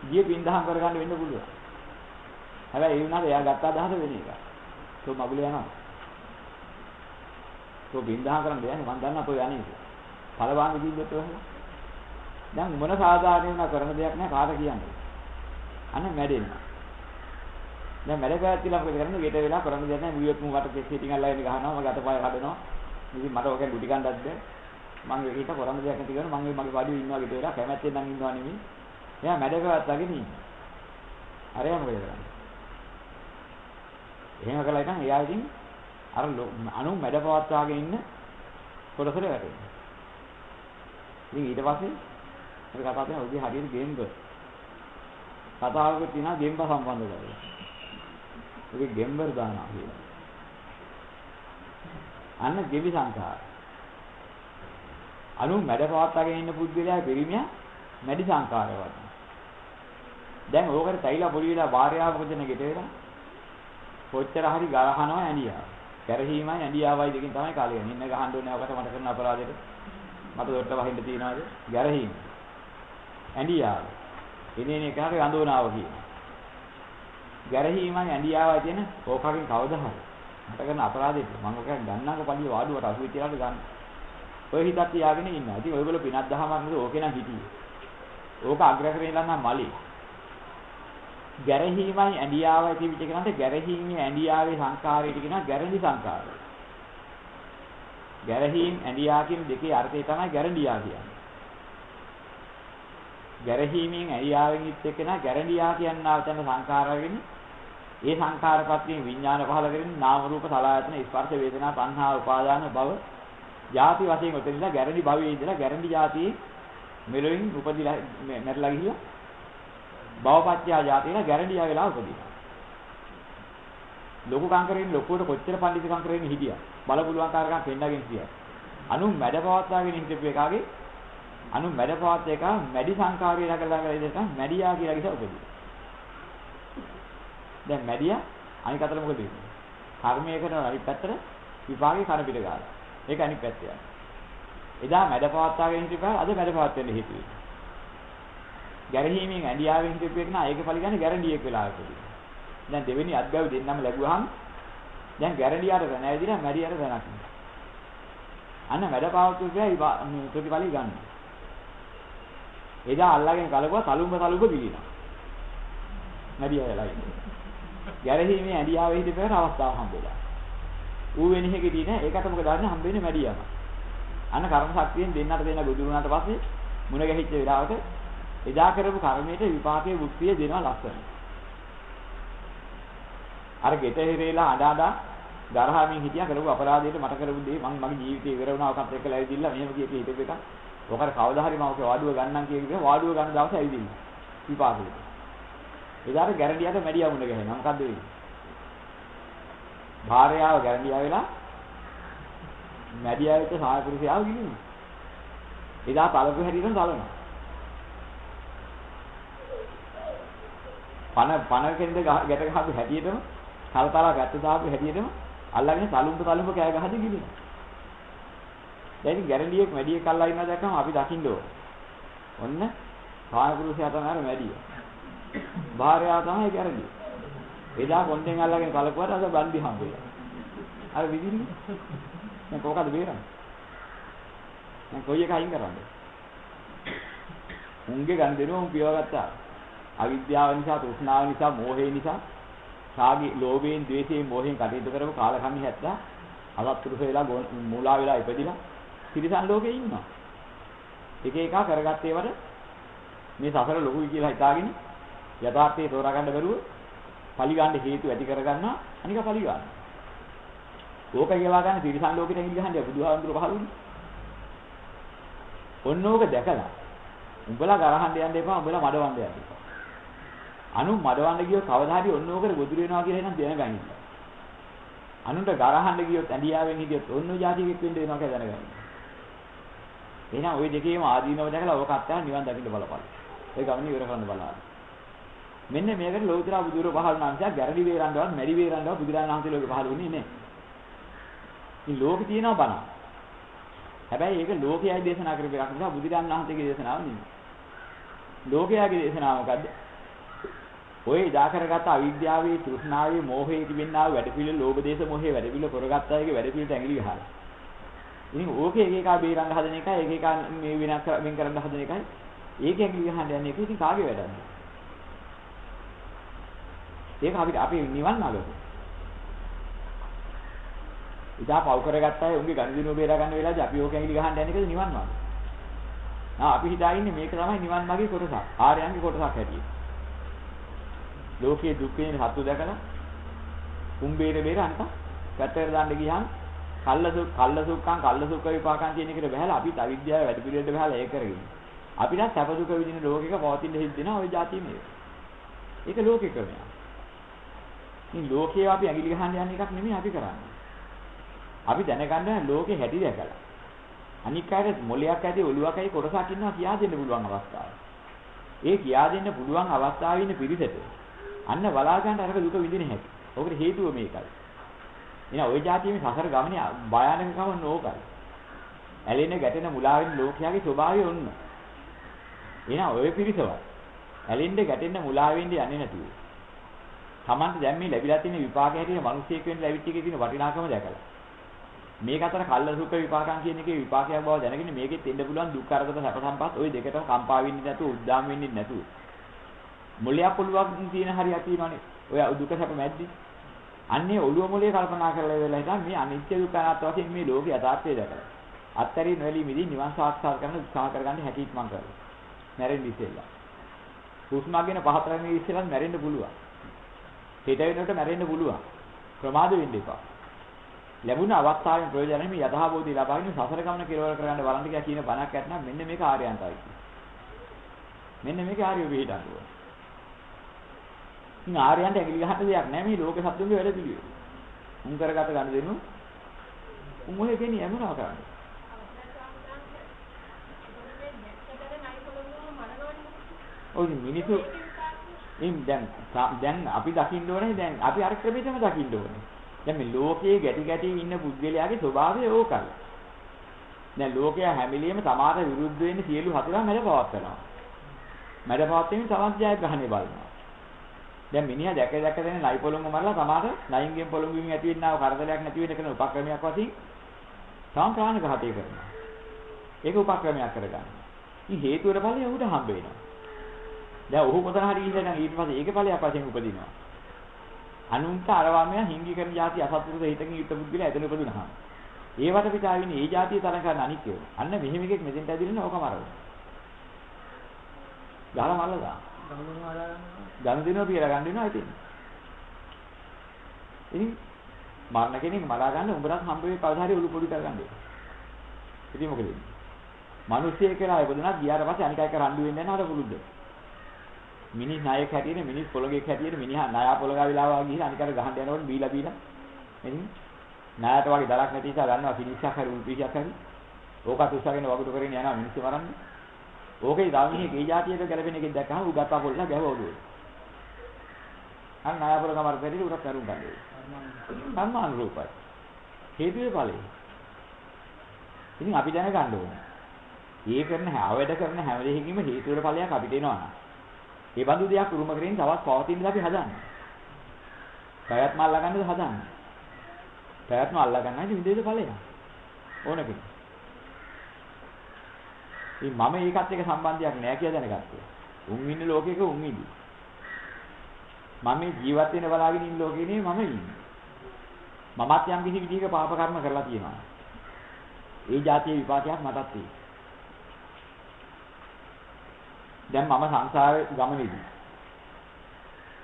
ගියේ පින්දහම් කරගන්න වෙන්න පුළුවන්. හැබැයි ඒ වුණාට එයා ගත්ත අදහස වෙන එක. තෝ මගුල යනවා. තෝ පින්දහම් කරන්න දෙන්නේ මම දන්නා තෝ යන්නේ. පළවාංග දීද්දත් ඔය. දැන් මොන සාධාරණ වෙන කරන දෙයක් නෑ කාට කියන්නේ. අන්න මැඩෙන්න. දැන් මැඩ පැවැත්තිලා මොකද කරන්නේ? ගෙට වෙලා කරන්න දෙයක් නෑ. මුවියත් මුවට කෙස් හිටින් අල්ලගෙන ගහනවා. මගේ අතපය කඩනවා. ඉතින් මට ඔකෙන් ඩුටි ගන්නත් බෑ. මම ඒක හිත කරන්න දෙයක් නැති කරන මම මගේ පාඩුවේ ඉන්නවා ගෙට වෙලා කැමැත්තෙන් නම් ඉන්නවා නෙමෙයි. එයා මැඩ පැවැත්තාගෙන ඉන්නේ. අරයා මොකද කරන්නේ? එහෙම කළා ඉතින් එයා ඉතින් අර අනු මැඩ පවත්වාගෙන ඉන්න කොටසට වැටෙනවා. ඉතින් ඊට පස්සේ අපි කතා කරන උගේ හරියට ගේම්බර්. කතාවක තියෙනවා ගේම්බර් සම්බන්ධ කරලා. උගේ ගේම්බර් දානවා කියලා. අන්න ගෙවි සංඛාර. අනු මැඩ පවත්වාගෙන ඉන්න පුද්ගලයා පිරිමියා මැඩි සංඛාරය වගේ. දැන් ඕකට තයිලා පොඩි වෙලා භාර්යාව මොකද ගෙට වෙලා කොච්චර හරි ගහනවා ඇඬියා. කැරහීමයි ඇඬියාවයි දෙකෙන් තමයි කාලේ යන්නේ. ඉන්න ගහන්න ඕනේ ඔකට මට කරන අපරාධෙට. මට දොට්ට වහින්න තියනවාද? ගැරහීම. ඇඬියාව. එනේ එකකට අඳෝනාව කියනවා. ගැරහීමයි ඇඬියාවයි තියෙන ඕකකින් කවදා හරි මට කරන අපරාධෙට මම ඔක ගන්නංග පළිය වාඩුවට අසුවිච්ච ලාට ගන්න. ඔය හිතක් තියාගෙන ඉන්නවා. ඉතින් ඔයගොල්ලෝ පිනක් දහමක් නේද ඕකේ නම් හිටියේ. ඕක අග්‍රකරේ ඉඳන් නම් මලි. ගැරහීමයි ඇඬියාවයි තිබිච්ච කෙනාට ගැරහීමේ ඇඬියාවේ සංකාරයට කියනවා ගැරඬි සංකාරය. ගැරහීම් ඇඬියා කියන දෙකේ අර්ථය තමයි ගැරඬියා කියන්නේ. ගැරහීමෙන් ඇඬියාවෙන් ඉත් එක්කෙනා ගැරඬියා කියනවා තන සංකාරයෙන් ඒ සංකාරපත්‍යෙන් විඥාන පහල කරගෙන නාම රූප සලආයතන ස්පර්ශ වේදනා සංහා උපාදාන භව ಜಾති වශයෙන් උතෙන්ලා ගැරඬි භවයේ ඉඳලා ගැරඬි ಜಾතියේ මෙලොවින් උපදිලා මැරලා ගිහිල්ලා භවපත්‍ය જાතියන ගැරන්ඩියා වෙලා උපදිනවා. ලොකු කංකරෙන් ලොකුවට කොච්චර පඬිතු කංකරෙන් හිටියා. බල පුළුවන් කාරකම් පෙන්නගෙන හිටියා. අනු මැඩපවත්වාගෙන හිටපු එකාගේ අනු මැඩපවත් එක මැඩි සංකාරය ළඟ ඉඳලා මැඩියා කියලා කිව්ව උපදිනවා. දැන් මැඩියා අනික අතට මොකද වෙන්නේ? කර්මය කරන අනිත් පැත්තට විපාකේ කන පිට ගාලා. ඒක අනිත් පැත්ත යනවා. එදා මැඩපවත්වාගෙන හිටපුවා අද මැඩපවත් වෙන්න හේතු වෙනවා. ගැරහීමෙන් ඇඬියාවෙන් හිටපු එක නා ඒක පරිගන්නේ ගැරන්ඩියෙක් වෙලා ඉපදිනවා. දැන් දෙවෙනි අත්ගාව දෙන්නම ලැබුවාම දැන් ගැරන්ඩියාට නැවදිනා මැඩියට දැනක් නෑ. අන්න වැඩපාවතු කියලා ප්‍රතිපලයි ගන්න. එදා අල්ලගෙන කලකුවා තලුඹ දිලිනවා. මැඩිය වෙලා ඉන්නේ. ගැරහීමේ ඇඬියාවේ හිටපේන අවස්ථාව හම්බෙලා. ඌ වෙන එකේදී නෑ ඒකට මොකද දන්නේ හම්බෙන්නේ මැඩියම. අන්න කර්ම ශක්තියෙන් දෙන්නට දෙන්න ගොදුරුනාට පස්සේ මුණ ගැහිච්ච වෙලාවට එදා කරපු කර්මයට විපාකයේ වෘත්තිය දෙනවා ලස්සන. අර ගෙට හිරේලා අඬා ගරහමින් හිටියා කරපු අපරාධයට මට කරපු දේ මම මගේ ජීවිතේ ඉවර වුණා ඔකත් එක්කලා ඇවිදින්න මෙහෙම කියපේ හිටපු එක. ඔකට කවදා හරි මම ඔක වාඩුව ගන්නම් කියන වාඩුව ගන්න දවසේ ඇවිදින්න. විපාකෙට. එදාට ගැරන්ඩියට මැඩියා මුණ ගැහෙනවා. මොකද්ද වෙන්නේ? භාර්යාව ගැරන්ඩියා වෙලා මැඩියා වෙච්ච සායපුරුෂයාව ගිලිනවා. එදා තලපු හැටියට තලනවා. පන කෙන්ද ගැට ගහපු හැටියටම තලතලා ගැට දාපු හැටියටම අල්ලගෙන තලුඹ කෑ ගහදී ගිලිනවා. දැන් ගැරන්ඩියෙක් වැඩි කල්ලා ඉන්නවා දැක්කම අපි දකින්න ඕන. ඔන්න කාම පුරුෂයා තමයි අර වැඩි. භාර්යාව තමයි ගැරන්ඩිය. එදා කොන්දෙන් අල්ලගෙන කලකුවට අද බන්දි හම්බෙලා. අර විදිහනේ. දැන් කොහොමද බේරන්නේ? දැන් කොයි එක අයින් කරන්නේ? උන්ගේ ගන් දෙනවා උන් පියවගත්තා. අවිද්‍යාව නිසා, තෘෂ්ණාව නිසා, මෝහය නිසා, රාගී, ලෝභයෙන්, ද්වේෂයෙන්, මෝහයෙන් කටයුතු කරපු කාලකන්ණි හැත්තා අසත්පුරුෂ වෙලා මූලා වෙලා ඉපදිලා තිරිසන් ලෝකේ ඉන්නවා. එක එක කරගත්ත ඒවට මේ සසර ලොකුයි කියලා හිතාගෙන යථාර්ථයේ තෝරා ගන්න බැරුව පලි ගන්න හේතු ඇති කරගන්නවා අනික පලි ගන්න. ඕක කියලා ගන්න තිරිසන් ලෝකෙට ඇඟිලි ගහන්නේ බුදුහාමුදුරුවෝ පහළුනේ. ඔන්න ඕක දැකලා උඹලා ගරහන්න යන්න එපා උඹලා මඩවන්න යන්න එපා. අනු මඩවන්න ගියොත් කවදා හරි ඔන්න ඕකට ගොදුරු වෙනවා කියලා එනම් දැනගන්න. අනුන්ට ගරහන්න ගියොත් ඇඳියාවෙන් හිටියොත් ඔන්න ඔය જાතියෙක් වෙන්න වෙනවා කියලා දැනගන්න. එහෙනම් ওই දෙකේම ආදීනව දැකලා ඕක අත්හැර නිවන් දකින්න බලපන්. ඒ ගමන ඉවර කරන්න බලන්න. මෙන්න මේකට ලෞතර බුදුර පහළ නම් නිසා ගැරඩි වේරන්නවත් මෙරි වේරන්නවත් බුදුරජාණන් වහන්සේ ලෝකෙ පහළ වුණේ නැහැ. ඉතින් ලෝකෙ තියෙනවා බණ. හැබැයි ඒක ලෝකයයි දේශනා කරපු එකක් නිසා බුදුරජාණන් වහන්සේගේ දේශනාව නෙමෙයි. ලෝකයාගේ දේශනාව මොකද්ද? ඔය ඉදා කරගත්ත අවිද්‍යාවේ, තෘෂ්ණාවේ, මෝහයේ තිබෙනා වැඩ පිළිවෙල, ලෝභ දේශ මොහේ වැඩ පිළිවෙල කරගත්ත අයගේ වැඩ පිළිවෙලට ඇඟිලි ගහලා. ඉතින් ඕකේ එක එක බේරන්න හදන එකයි, එක එක මේ වෙන කරන්න හදන එකයි. ඒකේ ඇඟිලි ගහන්න යන්නේ ඒක ඉතින් කාගේ වැඩක්ද? ඒක අපිට අපි නිවන් මාර්ගය. ඉදා පව් කරගත්ත අය උන්ගේ ගනුදෙනුව බේරා ගන්න වෙලාවදී අපි ඕක ඇඟිලි ගහන්න යන්නේ කියලා නිවන් මාර්ගය. අපි හිතාගෙන මේක තමයි නිවන් මාර්ගයේ කොටසක්. ආර්යයන්ගේ කොටසක් හැටියට. ලෝකයේ දුක් වෙන හතු දැකලා කුඹේර බේර අන්ත පැත්තට දාන්න ගියාම කල්ල සුඛං විපාකං කියන එකට බහැලා අපි අවිද්‍යාව වැඩ පිළිවෙලට බහැලා ඒක කරගෙන. අපිට සැප දුක විඳින ලෝකෙක පවතින හිත් දෙනවා ওই જાතිය මේක. ඒක ලෝකේ ක්‍රමයක්. ඉතින් ලෝකේ අපි ඇඟිලි ගහන්න යන එකක් නෙමෙයි අපි කරන්නේ. අපි දැනගන්න ලෝකේ හැටි දැකලා. අනික් අයට මොලයක් ඇති ඔලුවක් ඇති කොටසක් ඉන්නවා කියා දෙන්න පුළුවන් අවස්ථාව. ඒ කියා දෙන්න පුළුවන් අවස්ථාවේ ඉන්න පිරිසට අන්න බලා ගන්න අරක දුක විඳින හැටි. ඔකට හේතුව මේකයි. එහෙනම් ওই જાතියේ සසර ගමනේ භයානකකම නෝකයි. ඇලෙන ගැටෙන මුලා වෙන ලෝකයාගේ ස්වභාවය ඔන්න. එහෙනම් ඔය පිරිසවත් ඇලෙන්න ගැටෙන්න මුලා වෙන්න යන්නේ නැතුව. Tamante දැන් මේ ලැබිලා තියෙන විපාක හැටියට මිනිස්සෙක් වෙන්න ලැබිච්ච එකේ තියෙන වටිනාකම දැකලා. මේක අතර කල්ල සුඛ විපාකම් කියන එකේ විපාකයක් බව දැනගෙන මේකෙත් එන්න පුළුවන් දුක් කරදර සැප සම්පත් ওই දෙකටම කම්පා වෙන්නේ නැතුව උද්දාම වෙන්නේ නැතුව. මොලයක් පොළුවක් තියෙන හරියක් තියෙනවානේ. ඔය දුක සැප මැද්දේ. අන්නේ ඔළුව මොලේ කල්පනා කරලා වෙලා හිටන් මේ අනිත්‍ය දුක්ඛ අනාත්ම වශයෙන් මේ ලෝකේ යථාර්ථය දැකලා. අත්තරින් නොලී මිදී නිවන් සාක්ෂාත් කරන්න උත්සාහ කරගන්න හැටිත් මං කරනවා. මැරෙන්න ඉස්සෙල්ලා. හුස්මගෙන පහතරනේ ඉස්සෙල්ලා මැරෙන්න පුළුවන්. හිත වෙනකොට මැරෙන්න පුළුවන්. ප්‍රමාද වෙන්න එපා. ලැබුණ අවස්ථාවෙන් ප්‍රයෝජනෙ මේ යථාබෝධි ලබාගෙන සසර ගමන කෙරවල කරන්න බලන්න කියලා කියන බණක් ඇත්නම් මෙන්න මේක ආර්යයන්තයි. මෙන්න මේක ආර්ය වේදන්තුව. ඉතින් ආර්යයන්ට ඇඟිලි ගහන්න දෙයක් නැහැ මේ ලෝක සත්‍යයේ වැඩ පිළිවෙල. උන් කරගත ගන්න දෙනු. උන් මොලේ කියන්නේ යමනවා කරන්නේ. ඔය මිනිස්සු දැන් අපි දකින්න ඕනේ දැන් අපි අර ක්‍රමෙටම දකින්න ඕනේ. දැන් මේ ලෝකයේ ගැටි ඉන්න පුද්ගලයාගේ ස්වභාවය ඕකයි. දැන් ලෝකයා හැමිලියෙම තමාට විරුද්ධ වෙන්න සියලු හතුරා මැඩපවත්නවා. මැඩපවත්වීම තමත් ජයග්‍රහණය බලනවා. දැන් මිනිහා දැක දෙන නයි පොළොංගු මරලා තමාට නයින්ගෙන් පොළොංගුවෙන් ඇති වෙන්නව කරදරයක් නැති වෙන්න කරන උපක්‍රමයක් වශයෙන් තම ප්‍රාණඝාතය කරනවා. ඒක උපක්‍රමයක් කරගන්න. ඉතින් හේතුවර ඵලය උඩ හම්බ වෙනවා. දැන් ඔහු කොතන හරි ඉඳලා ඊට පස්සේ ඒක ඵලයක් වශයෙන් උපදිනවා. අනුන්ට අරවමයා හිංගි කරන જાති අසත්පුරුෂ හිතකින් යුක්ත පුද්ගලයා එතන උපදිනවා. ඒවට පිටාවින්නේ ඒ જાතිය තරම් කරන අනිත්‍යය. අන්න මෙහෙම එකෙක් මෙතෙන්ට ඇදිරෙන්න ඕක මරනවා. ගහලා මරලා ගන්න දිනව පියලා ගන්න වෙනවා ඉතින්. ඉතින් මරණ කෙනෙක් මරා ගන්න උඹට හම්බ වෙයි කවදා හරි උළු පොඩි කරගන්න. ඉතින් මොකද වෙන්නේ? මිනිස්සෙක් කියලා ඉපදුනා ගියාට පස්සේ අනික එක රණ්ඩු වෙන්නේ නැහැ නේද පුරුද්ද? මිනිස් නායක හැටියට මිනිස් පොළොගේ හැටියට මිනිහා නායා පොළොගා විලාවා ගිහින් අනිකට ගහන්න යනකොට බීලා එනින් නායට වගේ දරක් නැති නිසා ගන්නවා පිළිස්සක් හරි උල්පීසක් හරි ඕකත් උස්සගෙන වගුරු කරගෙන යනවා මිනිස්සු මරන්නේ ඕකේ දාමිනේ ගේ જાතියක ගැලපෙන එකෙක් දැක්කම ඌ ගත්තා පොල්ලා ගැහුවා ඔළුවේ අන්න නායා පොළොගා මරපෙරි උරක් කරුම් ගන්නේ සම්මාන රූපයි හේතුවේ ඵලයි ඉතින් අපි දැනගන්න ඕනේ. ඒ කරන හැවැඩ කරන හැම දෙයකින්ම හේතු වල ඵලයක් අපිට එනවා. ඒ බඳු දෙයක් උරුම කරගෙන තවත් පවතිනද අපි හදන්නේ. ප්‍රයත්න අල්ලගන්නද හදන්නේ. ප්‍රයත්න අල්ලගන්නයි විදේශ ඵලයක්. ඕන කෙනෙක්. ඉතින් මම ඒකත් එක්ක සම්බන්ධයක් නැහැ කියලා දැනගත්තා. උන් ඉන්න ලෝකෙක උන් ඉදි. මම මේ ජීවත් වෙන බලාගෙන ඉන්න ලෝකේ නේ මම ඉන්නේ. මමත් යම් කිසි විදිහක පාප කර්ම කරලා තියෙනවා. ඒ જાතියේ විපාකයක් මටත් තියෙනවා. දැන් මම සංසාරේ ගමනේදී.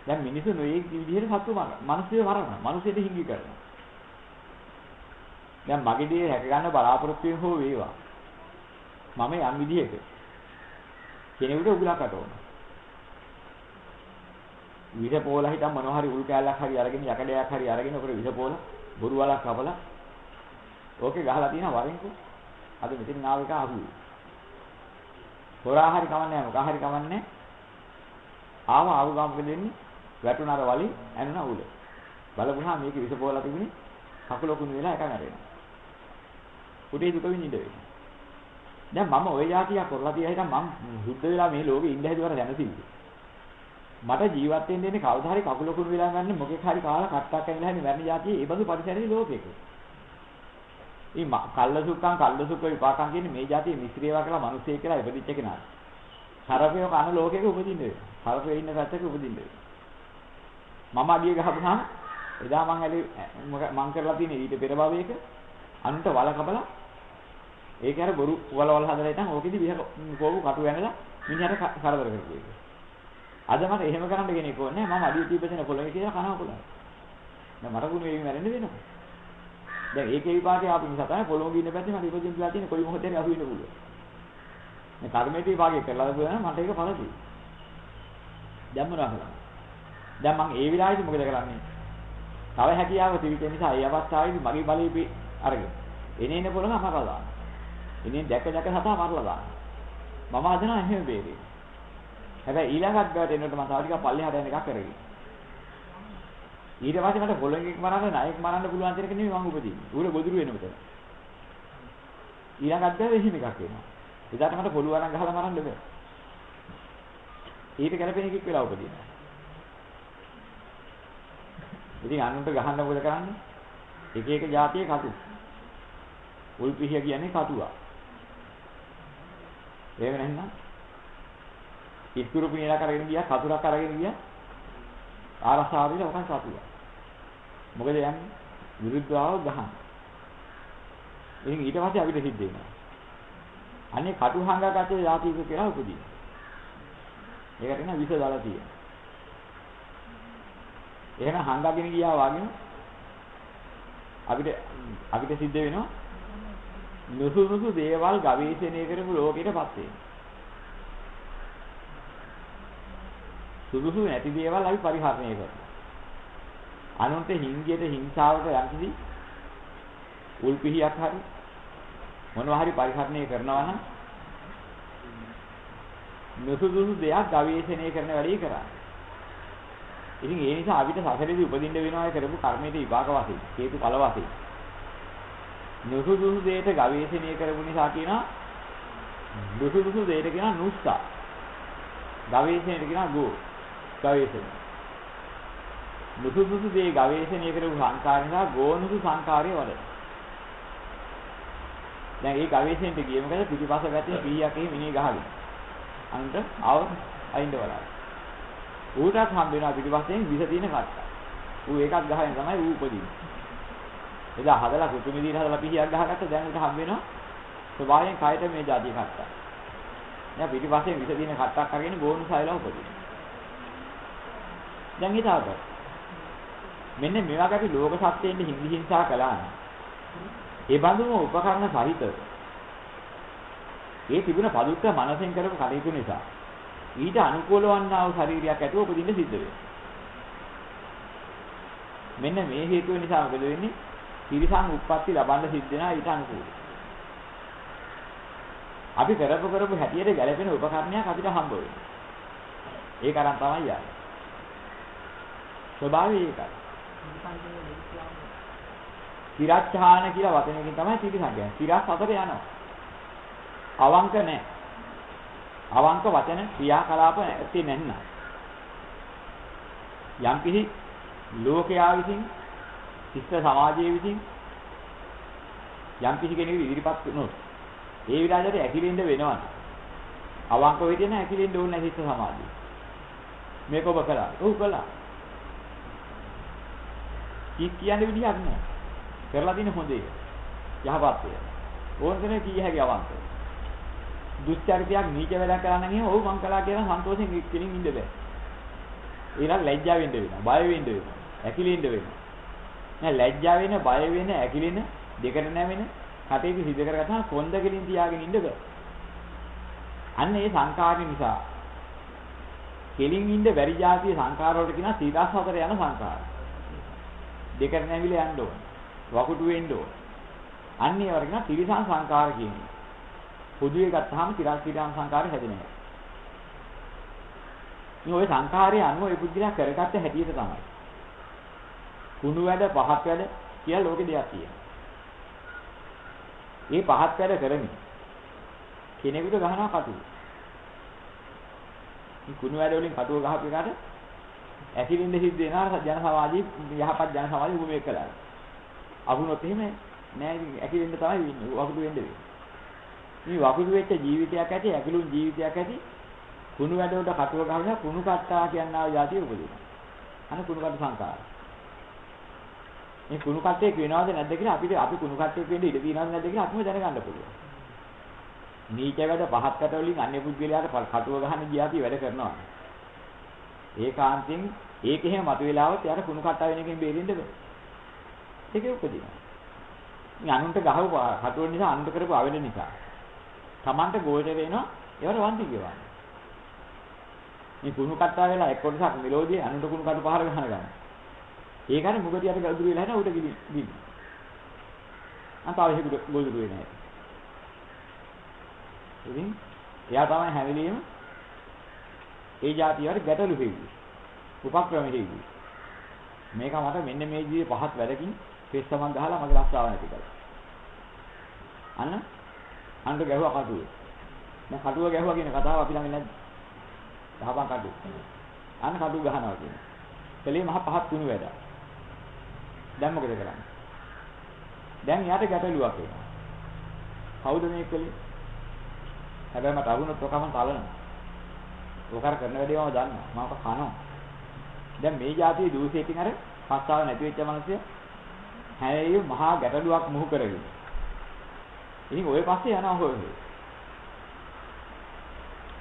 දැන් මිනිස්සු නොයේ විදිහට සත්තු මරන. මිනිස්සුව මරනවා. මිනිස්සුන්ට හිඟි කරනවා. දැන් මගේ දේ රැක ගන්න බලාපොරොත්තු වෙන හෝ වේවා. මම යම් විදිහක කෙනෙකුට උගලකට ඕන. විස පොළ හිටන් මොනවා හරි උල් කෑල්ලක් හරි අරගෙන යකඩයක් හරි අරගෙන ඔකේ විස පොළ බොරු වලක් කපලා ඕකේ ගහලා තියෙනවා වරින්කෝ. අද මෙතන ආව එක අහුවේ. හොරා හරි කමන්නේ නැහැ මොකා හරි කමන්නේ. ආව ගාමක දෙන්නේ වැටුණාර වලින් ඇනුණා උල. බලපුණා මේකේ විස පොළ තිබුණේ කකුලකුණු වෙලා එක නැරෙනවා. උඩේ දුක විඳින්න වෙනවා. දැන් මම ওই જાතියක් කරලා තියා හිටන් මම සුද්ධ වෙලා මේ ලෝකෙ ඉඳ හැදුවට දැනසිල්ලේ. මට ජීවත් වෙන්න ඉන්නේ කවදා හරි කකුලකුණු වෙලා ගන්න මොකෙක් හරි කාලා කට්ටක් ඇවිල්ලා හැමි මරණ જાතියේ ඒ බඳු පරිසරයේ ලෝකෙක. මේ කල්ලසුක්කම් විපාකම් කියන්නේ මේ જાතියේ මිශ්‍රේවා කියලා මිනිස්සෙක් කියලා ඉපදිච්ච කෙනා. හරපේ කන ලෝකෙක උපදින්න වෙනවා. හරපේ ඉන්න පැත්තක උපදින්න වෙනවා. මම අඩිය ගහපුවාම එදා මං කරලා තියෙන ඊට පෙර භවයක අනුන්ට වල කපලා ඒක අර බොරු වලවල් හදලා ඉතින් ඕකෙදි විහ කෝපු කටු වෙනලා මිනිහට කරදර කරපුවා. අද මට එහෙම කරන්න කෙනෙක් ඕනේ නැහැ. මම අඩිය තියපෙන පොළොවේ කියලා කනවා පොළොව. දැන් මට ගුණ වේවි මැරෙන්න වෙනවා. දැන් ඒකේ විපාකේ ආපු නිසා තමයි පොළොවේ ඉන්න පැත්තේ මට ඉපදින්න කියලා තියෙන කොයි මොහොතේ අහු වෙන්න පුළුවන්. මේ කර්මයේ විපාකේ කරලා දුන්නා මට ඒක පළදී. දැන් මොනවා කරන්නේ? දැන් මම ඒ විලාසෙදි මොකද කරන්නේ? තව හැකියාව තිබෙච්ච නිසා ඒ අවස්ථාවේදී මගේ බලයේ අරගෙන එනේන පොළොව අමරලා දානවා. එනේ දැක සතා මරලා දානවා. මම හදනවා එහෙම බේරේ. හැබැයි ඊළඟත් බෑට එනකොට මම තව ටිකක් පල්ලෙහාට යන එකක් කරගෙන. ඊට පස්සේ මට පොළොංගෙක් මරන්න ණයෙක් මරන්න පුළුවන් දෙයක් නෙමෙයි මම උපදින්නේ. ඌර ගොදුරු වෙනකොට. ඊළඟත් බෑ එහෙම එකක් වෙනවා. එදාට මට පොළොව අරන් ගහලා මරන්න බෑ. ඊට ගැලපෙන එකෙක් වෙලා උපදිනවා. ඉතින් අනුන්ට ගහන්න මොකද කරන්නේ? එක එක જાතියේ කටු. උල්පිහිය කියන්නේ කටුවා. එහෙම නැත්නම් ඉස්කුරු පිනලා කරගෙන ගියා කතුරක් අරගෙන ගියා ආරසාවිල ඔකන් කටුවා. මොකද යන්නේ? විරුද්ධාව ගහන. ඉතින් ඊට පස්සේ අපිට සිද්ධ වෙනවා. අනේ කටු හංගාගත්තේ જાතික කියලා උපදී. ඒකට කියන විස දාලා තියෙනවා. එහෙනම් හංගාගෙන ගියා වගේ අපිට සිද්ධ වෙනවා නුසුසුසු දේවල් ගවේෂණය කරපු ලෝකෙටපත් වෙනවා. සුදුසු නැති දේවල් අපි පරිහරණය කරනවා. අනුන්ට හිංගියට හිංසාවට යම්කිසි උල්පිහියක් හරි මොනවා හරි පරිහරණය කරනවා නම් නුසුසුසු දෙයක් ගවේෂණය කරන වැඩේ කරා. ඉතින් ඒ නිසා අපිට සසරේදී උපදින්න වෙනවා කරපු කර්මයේ විපාක වශයෙන් හේතු ඵල වශයෙන්. නුසුසුසු දෙයට ගවේෂණය කරපු නිසා කියනවා නුසුසුසු දෙයට කියනවා නුස්සා. ගවේෂණයට කියනවා ගෝ. ගවේෂණය. නුසුසුසු දේ ගවේෂණය කරපු සංකාරය නිසා ගෝනුසු සංකාරය වල. දැන් ඒ ගවේෂණයට ගියේ මොකද පිටිපස්ස පැත්තේ පීයක් එහෙම මිනිහ ගහගෙන. අන්ට ආව අයින්ද වලා. ඌටත් හම්බ වෙනවා පිටිපස්සෙන් විස තියෙන කට්ට. ඌ ඒකත් ගහගෙන තමයි ඌ උපදින්නේ. එදා හදලා කුතුමි දින හදලා පිහියක් ගහගත්ත දැන් ඌට හම්බ වෙනවා ස්වභාවයෙන් කයට මේ જાතිය කට්ට. දැන් පිටිපස්සෙන් විස තියෙන කට්ටක් අරගෙන බෝනස් ආයලා උපදිනවා. දැන් ඊටාට මෙන්න මේ වගේ අපි ලෝක සත්‍යයෙන් හිඳි හිංසා කළා නම් ඒ බඳුම උපකරණ සහිත ඒ තිබුණ පදුත්ත මනසෙන් කරපු කටයුතු නිසා ඊට අනුකූල වන්නා වූ ශරීරයක් ඇතුව උපදින්න සිද්ධ වෙනවා. මෙන්න මේ හේතුව නිසා මොකද වෙන්නේ? තිරිසන් උත්පත්ති ලබන්න සිද්ධ වෙනවා ඊට අනුකූල. අපි කරපු හැටියට ගැළපෙන උපකරණයක් අපිට හම්බ වෙනවා. ඒක අරන් තමයි යන්නේ. ස්වභාවය ඒකයි. තිරච්ඡාන කියලා වචනයකින් තමයි තිරිසන් කියන්නේ. තිරස් අතර යනවා. අවංක නැහැ. අවංක වචන ක්‍රියාකලාප ඇත්තේ නැන්න. යම්කිසි ලෝකයා විසින් ශිෂ්ට සමාජයේ විසින් යම්කිසි කෙනෙකු ඉදිරිපත් වුණොත් ඒ විලාසයට ඇකිලෙන්න වෙනවා. අවංක වෙන්නේ නැහැ ඇකිලෙන්න ඕනේ නැහැ ශිෂ්ට සමාජයේ. මේක ඔබ කළා. ඔව් කළා. කියන්නේ විදිහක් නැහැ. කරලා දින හොඳේ. යහපත් වේ. ඕන කෙනෙක් කිය හැකි අවංක. දුස්චරිතයක් නීච වැඩක් කරන්න ගියම ඔව් මං කළා කියලා සන්තෝෂෙන් කෙලින් ඉන්න බෑ. ඒනම් ලැජ්ජා වෙන්න වෙනවා. බය වෙන්න වෙනවා. ඇකිලෙන්න වෙනවා. නෑ ලැජ්ජා වෙන, බය වෙන, ඇකිලෙන දෙකට නැවෙන කටේක සිද්ධ කරගත්තාම කොන්ද කෙලින් තියාගෙන ඉන්න බෑ. අන්න ඒ සංකාරය නිසා කෙලින් ඉන්න බැරි જાතිය සංකාර වලට කියනවා සීලාස් හතර යන සංකාර. දෙකට නැවිලා යන්න ඕන. වකුටු වෙන්න ඕන. අන්න ඒ වගේ කියනවා තිරිසන් සංකාර කියන්නේ. පොදුවේ ගත්තාම තිරිසන් සංකාරය හැදෙනවා. මේ ඔය සංකාරයේ අනුව ඒ බුද්ධිලා කරගත්ත හැටියට තමයි. කුණු වැඩ පහත් වැඩ කියලා ලෝකේ දෙයක් තියෙනවා. මේ පහත් වැඩ කරමින් කෙනෙකුට ගහනවා කටුව. මේ කුණු වැඩ වලින් කටුව ගහපු එකට ඇසිරින්ද සිද්ධ වෙනවා ජන සමාජයේ යහපත් ජන සමාජයේ උඹ මේක කළා. අහුනොත් එහෙම නෑ ඇකිලෙන්න තමයි වෙන්නේ. වකුඩු වෙන්න වෙන්නේ. මේ වකුඩු වෙච්ච ජීවිතයක් ඇති ඇකිලුන් ජීවිතයක් ඇති කුණු වැඩ වලට කටුව ගහනවා කුණු කට්ටා කියනවා જાතිය උපදිනවා. අන්න කුණු කට්ට සංකාර. මේ කුණු කට්ටේක් වෙනවද නැද්ද කියලා අපි කුණු කට්ටේක් වෙන්න ඉඩ තියෙනවද නැද්ද කියලා අපිම දැනගන්න පුළුවන්. නීච වැඩ පහත් කට වලින් අන්‍ය පුද්ගලයාට කටුව ගහන ගියාපි වැඩ කරනවා. ඒකාන්තයෙන් ඒක එහෙම මතුවලාවත් යාර කුණු කට්ටා වෙන එකෙන් බේරෙන්න බෑ. ඒකේ උපදිනවා. මේ අනුන්ට ගහව කටුව නිසා අනුන්ට කරපු අවල නිසා. Tamanta ගෝචර වෙනවා ඒවට වන්දි කියවන්නේ. මේ කුණු කට්ටා වෙලා එක් කොටසක් මෙලෝදියේ අනුන්ට කුණු කටු පහර ගහන ගන්න. ඒකනේ මොකද යට ගල්දුරු වෙලා නැහැ උඩ ගිලින්. අන්තාව එහෙකට ගොල්දුරු වෙන්නේ නැහැ. ඉතින් එයා තමයි හැවිලියම ඒ જાතියට ගැටලු හේවි. උපක්‍රම හේවි. මේක මට මෙන්න මේ ජීවිතේ පහත් වැඩකින් පෙස්සමක් ගහලා මගේ රස්සාව නැති කළා. අන්න ගැහුවා කටුවේ. දැන් කටුව ගැහුවා කියන කතාව අපි ළඟ නැද්ද? දහපන් කටුව. අන්න කටුව ගහනවා කියන්නේ. කලේ මහ පහත් කුණු වැඩ. දැන් මොකද කරන්නේ? දැන් යාට ගැටලුවක් එනවා. කවුද මේ කලේ? හැබැයි මට අහුනොත් ඔකම තලනවා. ඔකර කරන වැඩේ මම දන්නවා. මම ඔක කනවා. දැන් මේ જાතියේ දූෂේකින් අර පස්සාව නැති වෙච්ච මිනිස්සු හැරෙයි මහා ගැටලුවක් මුහු කරගෙන. ඉතින් ඔය පස්සේ යනවා හොයන්නේ.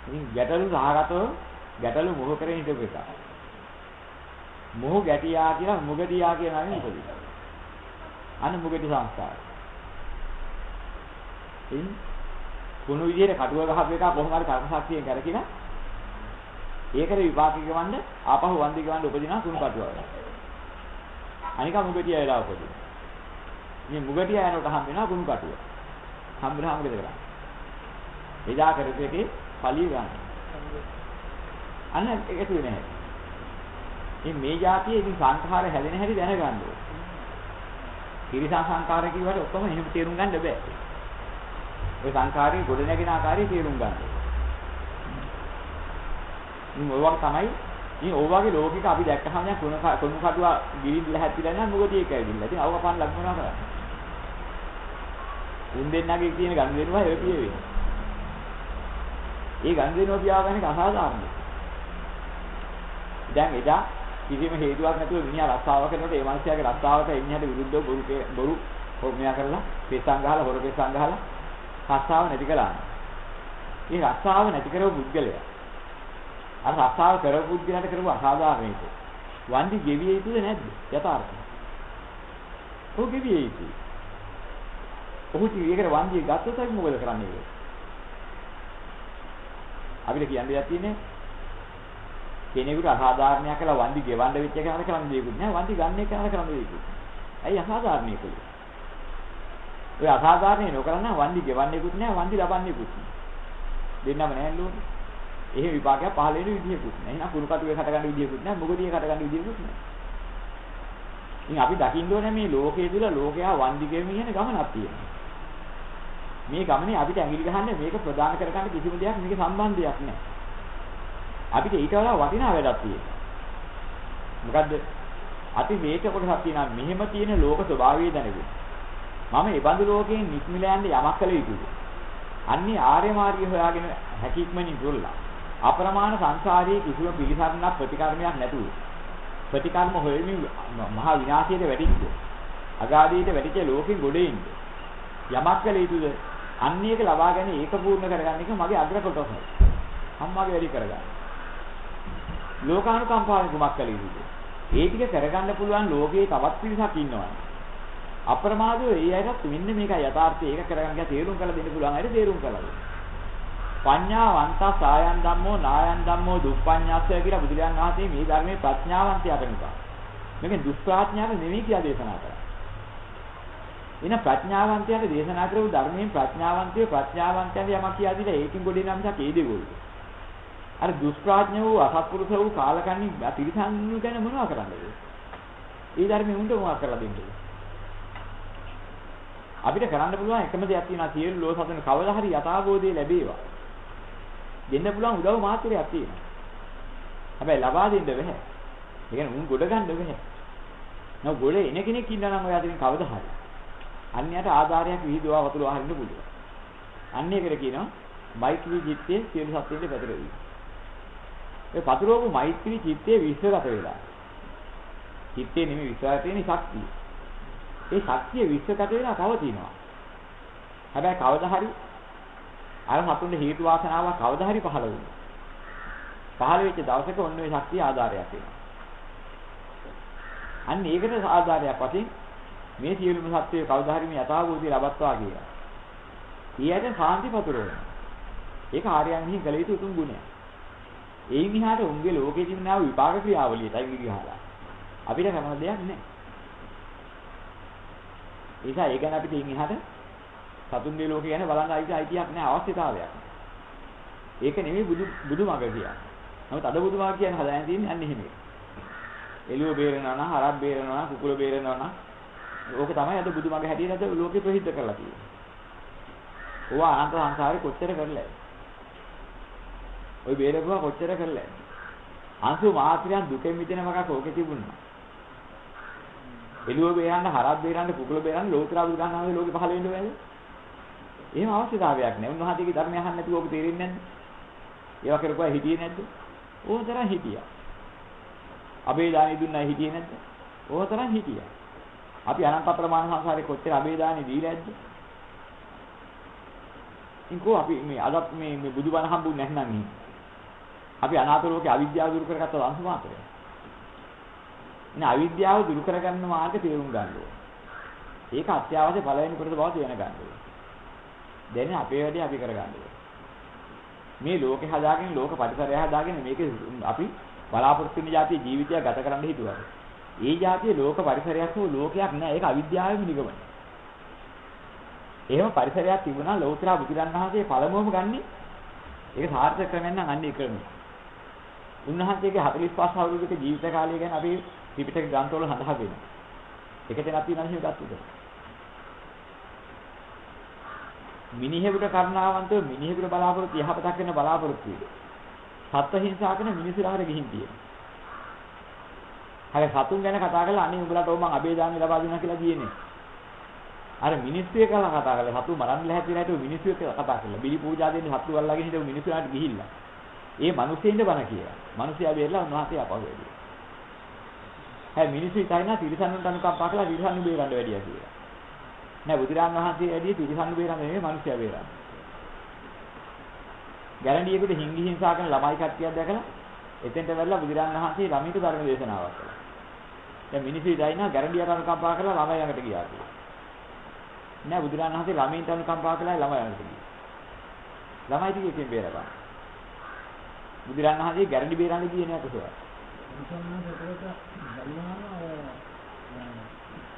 ඉතින් ගැටලු සහගතව ගැටලු මුහු කරගෙන හිටපු එක. මොහ ගැටියා කියලා මුගටියා කියන නමින් ඉපදිලා. අන්න මුගටි සංස්කාරය. ඉතින් කුණු විදිහට කටුව ගහපු එක කොහොම හරි කර්මශක්තියෙන් කරකින ඒකට විපාක ගවන්න ආපහු වන්දි ගවන්න උපදිනවා කුණු කටුව වල. අනික මුගටියා වෙලා උපදිනවා. මේ මුගටියා යනකොට හම් වෙනවා කුණු කටුව. හම්බුනහම මොකද කරන්නේ? එදා කරපු එකේ පලිය ගන්න. අන්න එකතු වෙන්නේ නැහැ. මේ જાතියේ ඉතින් සංඛාර හැදෙන හැටි දැනගන්න ඕනේ. තිරිසා සංඛාර කියවට ඔක්කොම එහෙම තේරුම් ගන්න බෑ. ඔය සංඛාරයේ ගොඩ නැගෙන ආකාරය තේරුම් ගන්න. මේ ඔය වගේ තමයි මේ ඔය වගේ ලෝකික අපි දැක්කහම දැන් කුණු කටුව ගිරිල්ල හැතිලා නම් මොකද ඒක ඇවිල්ලා. ඉතින් අවක පාන් ලග්නවා කරන්නේ. උන් දෙන්නගේ කියන ගන් දෙනවා ඒ පිය වෙන්නේ. ඒ ගන් දෙනවා පියාගෙන එක අසාධාරණයි. දැන් එදා කිසිම හේතුවක් නැතුව මිනිහා රස්සාව කරනකොට ඒ මිනිහාගේ රස්සාවට එන්නහට විරුද්ධව බොරු හොරමියා කරලා පෙස්සන් ගහලා හොර පෙස්සන් ගහලා රස්සාව නැති කළා. මේ රස්සාව නැති කරව පුද්ගලයා අර රස්සාව කරපු පුද්ගලයාට කරපු අසාධාරණයික වන්දි ගෙවිය යුතුද නැද්ද යථාර්ථය? ඔව් ගෙවිය යුතුයි. ඔහු ඒකට වන්දිය ගත්තොත් අපි මොකද කරන්නේ? අපිට කියන්න දෙයක් තියෙන්නේ කෙනෙකුට අසාධාරණයක් කියලා වන්දි ගෙවන්න වෙච්ච කෙනාට කරන්න දෙයක්වත් නෑ. වන්දි ගන්න එක කෙනාට කරන්න දෙයක්වත්. ඇයි අසාධාරණයකද? ඔය අසාධාරණේ නොකරන වන්දි ගෙවන්නේකුත් නෑ, වන්දි ලබන්නේකුත් නෑ. දෙන්නම නෑ නෝනේ. එහෙම විපාකයක් පහළ වෙන විදියකුත් නෑ. එහෙනම් කුණු කටුවේ කට ගන්න විදියකුත් නෑ, මොගදියේ කට ගන්න විදියකුත් නෑ. ඉතින් අපි දකින්න ඕනේ මේ ලෝකයේ තුල ලෝකයා වන්දි ගෙමින් යන ගමනක් තියෙනවා. මේ ගමනේ අපිට ඇඟිලි ගහන්න මේක ප්‍රදාන කරගන්න කිසිම දෙයක් මේක සම්බන්ධයක් නැහැ. අපිට ඊට වඩා වටිනා වැඩක් තියෙනවා. මොකද්ද? අපි මේක කොටසක් තියෙනවා මෙහෙම තියෙන ලෝක ස්වභාවය දැනගෙන. මම ඒ බඳු ලෝකයෙන් නික්මිලා යන්න යමක් කළ යුතුද? අන්නේ ආර්ය මාර්ගය හොයාගෙන හැකියක්මනින් දුරලා. අප්‍රමාණ සංසාරයේ කිසිම පිළිසරණක් ප්‍රතිකර්මයක් නැතුව. ප්‍රතිකර්ම හොයමින් මහා විනාශයට වැටිච්ච. අගාධයට වැටිච්ච ලෝකෙන් ගොඩ එන්න. යමක් කළ යුතුද? අන්න ඒක ලබා ගැනීම ඒක පූර්ණ කරගන්න එක මගේ අග්‍ර කොටසයි. අම්මාගේ වැඩි කරගන්න. ලෝකානුකම්පාවෙන් කුමක් කළ යුතුද? ඒ ටික කරගන්න පුළුවන් ලෝකයේ තවත් පිරිසක් ඉන්නවා. අප්‍රමාදව ඒ අයටත් මෙන්න මේකයි යථාර්ථය. ඒක කරගන්න කියලා තේරුම් කරලා දෙන්න පුළුවන් අයට තේරුම් කරලා දෙන්න. පඤ්ඤාවන්තා සායන් ධම්මෝ නායන් ධම්මෝ දුප්පඤ්ඤාස්සය කියලා බුදුරජාණන් වහන්සේ මේ ධර්මයේ ප්‍රඥාවන්තයාට නිකා. මේකෙන් දුෂ්ප්‍රඥාව නෙමෙයි කියලා දේශනා කරා. එන ප්‍රඥාවන්තයාට දේශනා කරපු ධර්මයෙන් ප්‍රඥාවන්තයන්ට යමක් කියා දීලා ඒකින් ගොඩේ නම් මිසක් ඒ දෙගොල්ලෝ. අර දුෂ්ප්‍රඥ වූ අසත්පුරුෂ වූ කාලකන්ණි තිරිසන්නු ගැන මොනවද කරන්නද? ඒ ධර්මයෙන් උන්ට මොනවද කරලා දෙන්නේ? අපිට කරන්න පුළුවන් එකම දෙයක් තියෙනවා සියලු ලෝක සතුන් කවදා හරි යථාබෝධය ලැබේවා. දෙන්න පුළුවන් උදව් මාත්‍රයක් තියෙනවා. හැබැයි ලබා දෙන්න බැහැ. ඒ කියන්නේ උන් ගොඩ ගන්න බැහැ. නෝ ගොඩ එන කෙනෙක් ඉන්නා නම් ඔය අතරින් කවදා හරි අන්‍යයට ආධාරයක් විහිදුවා වතුර වහන්න පුළුවන්. අන්න ඒකට කියනවා මෛත්‍රී චිත්තයේ සියලු සත්ත්වයන්ට පැතිරෙවි. ඒ පතුරවපු මෛත්‍රී චිත්තයේ විශ්වගත වෙලා. චිත්තේ නෙමෙයි විශ්වගත වෙන්නේ ශක්තිය. ඒ ශක්තිය විශ්වගත වෙලා පවතිනවා. හැබැයි කවදා හරි අර සතුන්ගේ හේතු වාසනාවක් කවදා හරි පහළ වෙනවා. පහළ වෙච්ච දවසක ඔන්න ඔය ශක්තිය ආධාරයක් වෙනවා. අන්න ඒකට ආධාරයක් වශයෙන් මේ සියලුම සත්‍යය කවදා හරි මේ යථාභූතය ලබත්වා කියලා. ඊයට සාන්ති පතුරවනවා. ඒක ආර්යයන්හි කළ යුතු උතුම් ගුණයක්. ඒ විහාට උන්ගේ ලෝකයේ තිබෙනා විපාක ක්‍රියාවලියටයි විගහලා. අපිට කරන්න දෙයක් නැහැ. ඒසා ඒ ගැන අපිට ඉන්හිහට සතුන්ගේ ලෝකය ගැන බලන්න අයිතියක් නැහැ අවශ්‍යතාවයක්. ඒක නෙමෙයි බුදුමග කියන්නේ. නමුත් අද බුදුමග කියන්නේ හදාගෙන තියෙන්නේ අන්න එහෙම. එළුව බේරනවා නම් හරක් බේරනවා නම් කුකුල බේරනවා නම් ඕක තමයි අද බුදුමග හැටියට අද ලෝකෙ ප්‍රසිද්ධ කරලා තියෙන්නේ. ඕවා අනන්ත සංසාරේ කොච්චර කරලා. ওই බේරපුවා කොච්චර කරලා. අංශු මාත්‍රයන් දුකෙන් මිදෙන මගක් ඕකේ තිබුණා. එළුව බේරන්න හරක් බේරන්න කුකුල බේරන්න ලෝතරා බුදුගානනාවේ ලෝකෙ පහළ වෙන්න බෑද? එහෙම අවශ්‍යතාවයක් නැහැ. උන්වහන්සේගේ ධර්මය අහන්න නැතුව ඔබ තේරෙන්නේ නැද්ද? ඒවා කරපුවා හිටියේ නැද්ද? ඕතරම් හිටියා. අබේදානි දුන්නා හිටියේ නැද්ද? ඕතරම් හිටියා. අපි අනන්ත ප්‍රමාණ සංසාරේ කොච්චර අබේදානි දීලා ඇද්ද? ඉන්කෝ අපි මේ අදත් මේ බුදුබණ හම්බුනේ නැත්නම් ඉන්නේ. අපි අනාථ ලෝකේ අවිද්‍යාව දුරු කරගත්ත අංශ මාත්‍රය. ඉතින් අවිද්‍යාව දුරු කරගන්න මාර්ගය තේරුම් ගන්න ඕනේ. ඒක අත්‍යවශ්‍ය පළවෙනි කොටස බව තේරුම් ගන්න ඕනේ. දැන් අපේ වැඩේ අපි කරගන්න ඕනේ. මේ ලෝකේ හදාගෙන ලෝක පරිසරය හදාගෙන මේක අපි බලාපොරොත්තු වෙන જાතිය ජීවිතය ගත කරන්න හිතුවා. ඒ જાතිය ලෝක පරිසරයක් හෝ ලෝකයක් නෑ. ඒක අවිද්‍යාවෙම නිගමනය. එහෙම පරිසරයක් තිබුණා ලෞතර බුදුරන් වහන්සේ පළමුවම ගන්නෙ ඒක සාර්ථක ක්‍රමෙන් නම් අන්නේ ක්‍රමය. උන්වහන්සේගේ 45 අවුරුදුක ජීවිත කාලය ගැන අපි ත්‍රිපිටක ග්‍රන්ථවල හඳහා දෙනවා. ඒකෙන් අපි නම් එහෙම ගත්තද? මිනිහෙකුට කරුණාවන්තව මිනිහෙකුට බලාපොරොත්තු යහපතක් වෙන බලාපොරොත්තු වෙයි. සත්ත්ව හිංසා කරන මිනිසුලාට ගිහින් තියෙනවා. හරි සතුන් ගැන කතා කරලා අනේ උඹලට ඕම මං අබේදානි ලබා දෙනවා කියලා කියන්නේ. අර මිනිස්සු එක්කලා කතා කරලා සතු මරන්න ලැහැත්ති නැතුව මිනිස්සු එක්ක කතා කරලා බිලි පූජා දෙන්නේ සතු වල්ලාගෙන හිටපු මිනිස්සුන්ට ගිහිල්ලා. ඒ මිනිස්සුන්ට බණ කියලා. මිනිස්සයා බේරලා උන්වහන්සේ අපව වැඩි. හැබැයි මිනිස්සු ඉතින් තිරිසන්නුන්ට අනුකම්පා කරලා තිරිසන්නු බේරන්න වැඩියා කියලා. නෑ බුදුරජාණන් වහන්සේ වැඩි තිරිසන්නු බේරන්න නෙමෙයි මිනිස්සයා බේරන්න. ගැරන්ඩියෙකුට හිංගි හිංසා කරන ළමයි කට්ටියක් දැකලා එතෙන්ට වෙලා බුදුරජාණන් වහන්සේ ළමයිට ධර්ම දේශනාවක් කළා. දැන් මිනිස්සු ඉතින් ගැරන්ඩියට අනුකම්පා කරලා ළමයි ළඟට ගියා කියලා. නෑ බුදුරජාණන් වහන්සේ ළමයින්ට අනුකම්පා කළා ළමයි ළඟට ගියා. ළමයි ටික එකෙන් බේරගන්න. බුදුරජාණන් වහන්සේ ගැරන්ඩි බේරන්න ගියේ නෑ කොහොමද?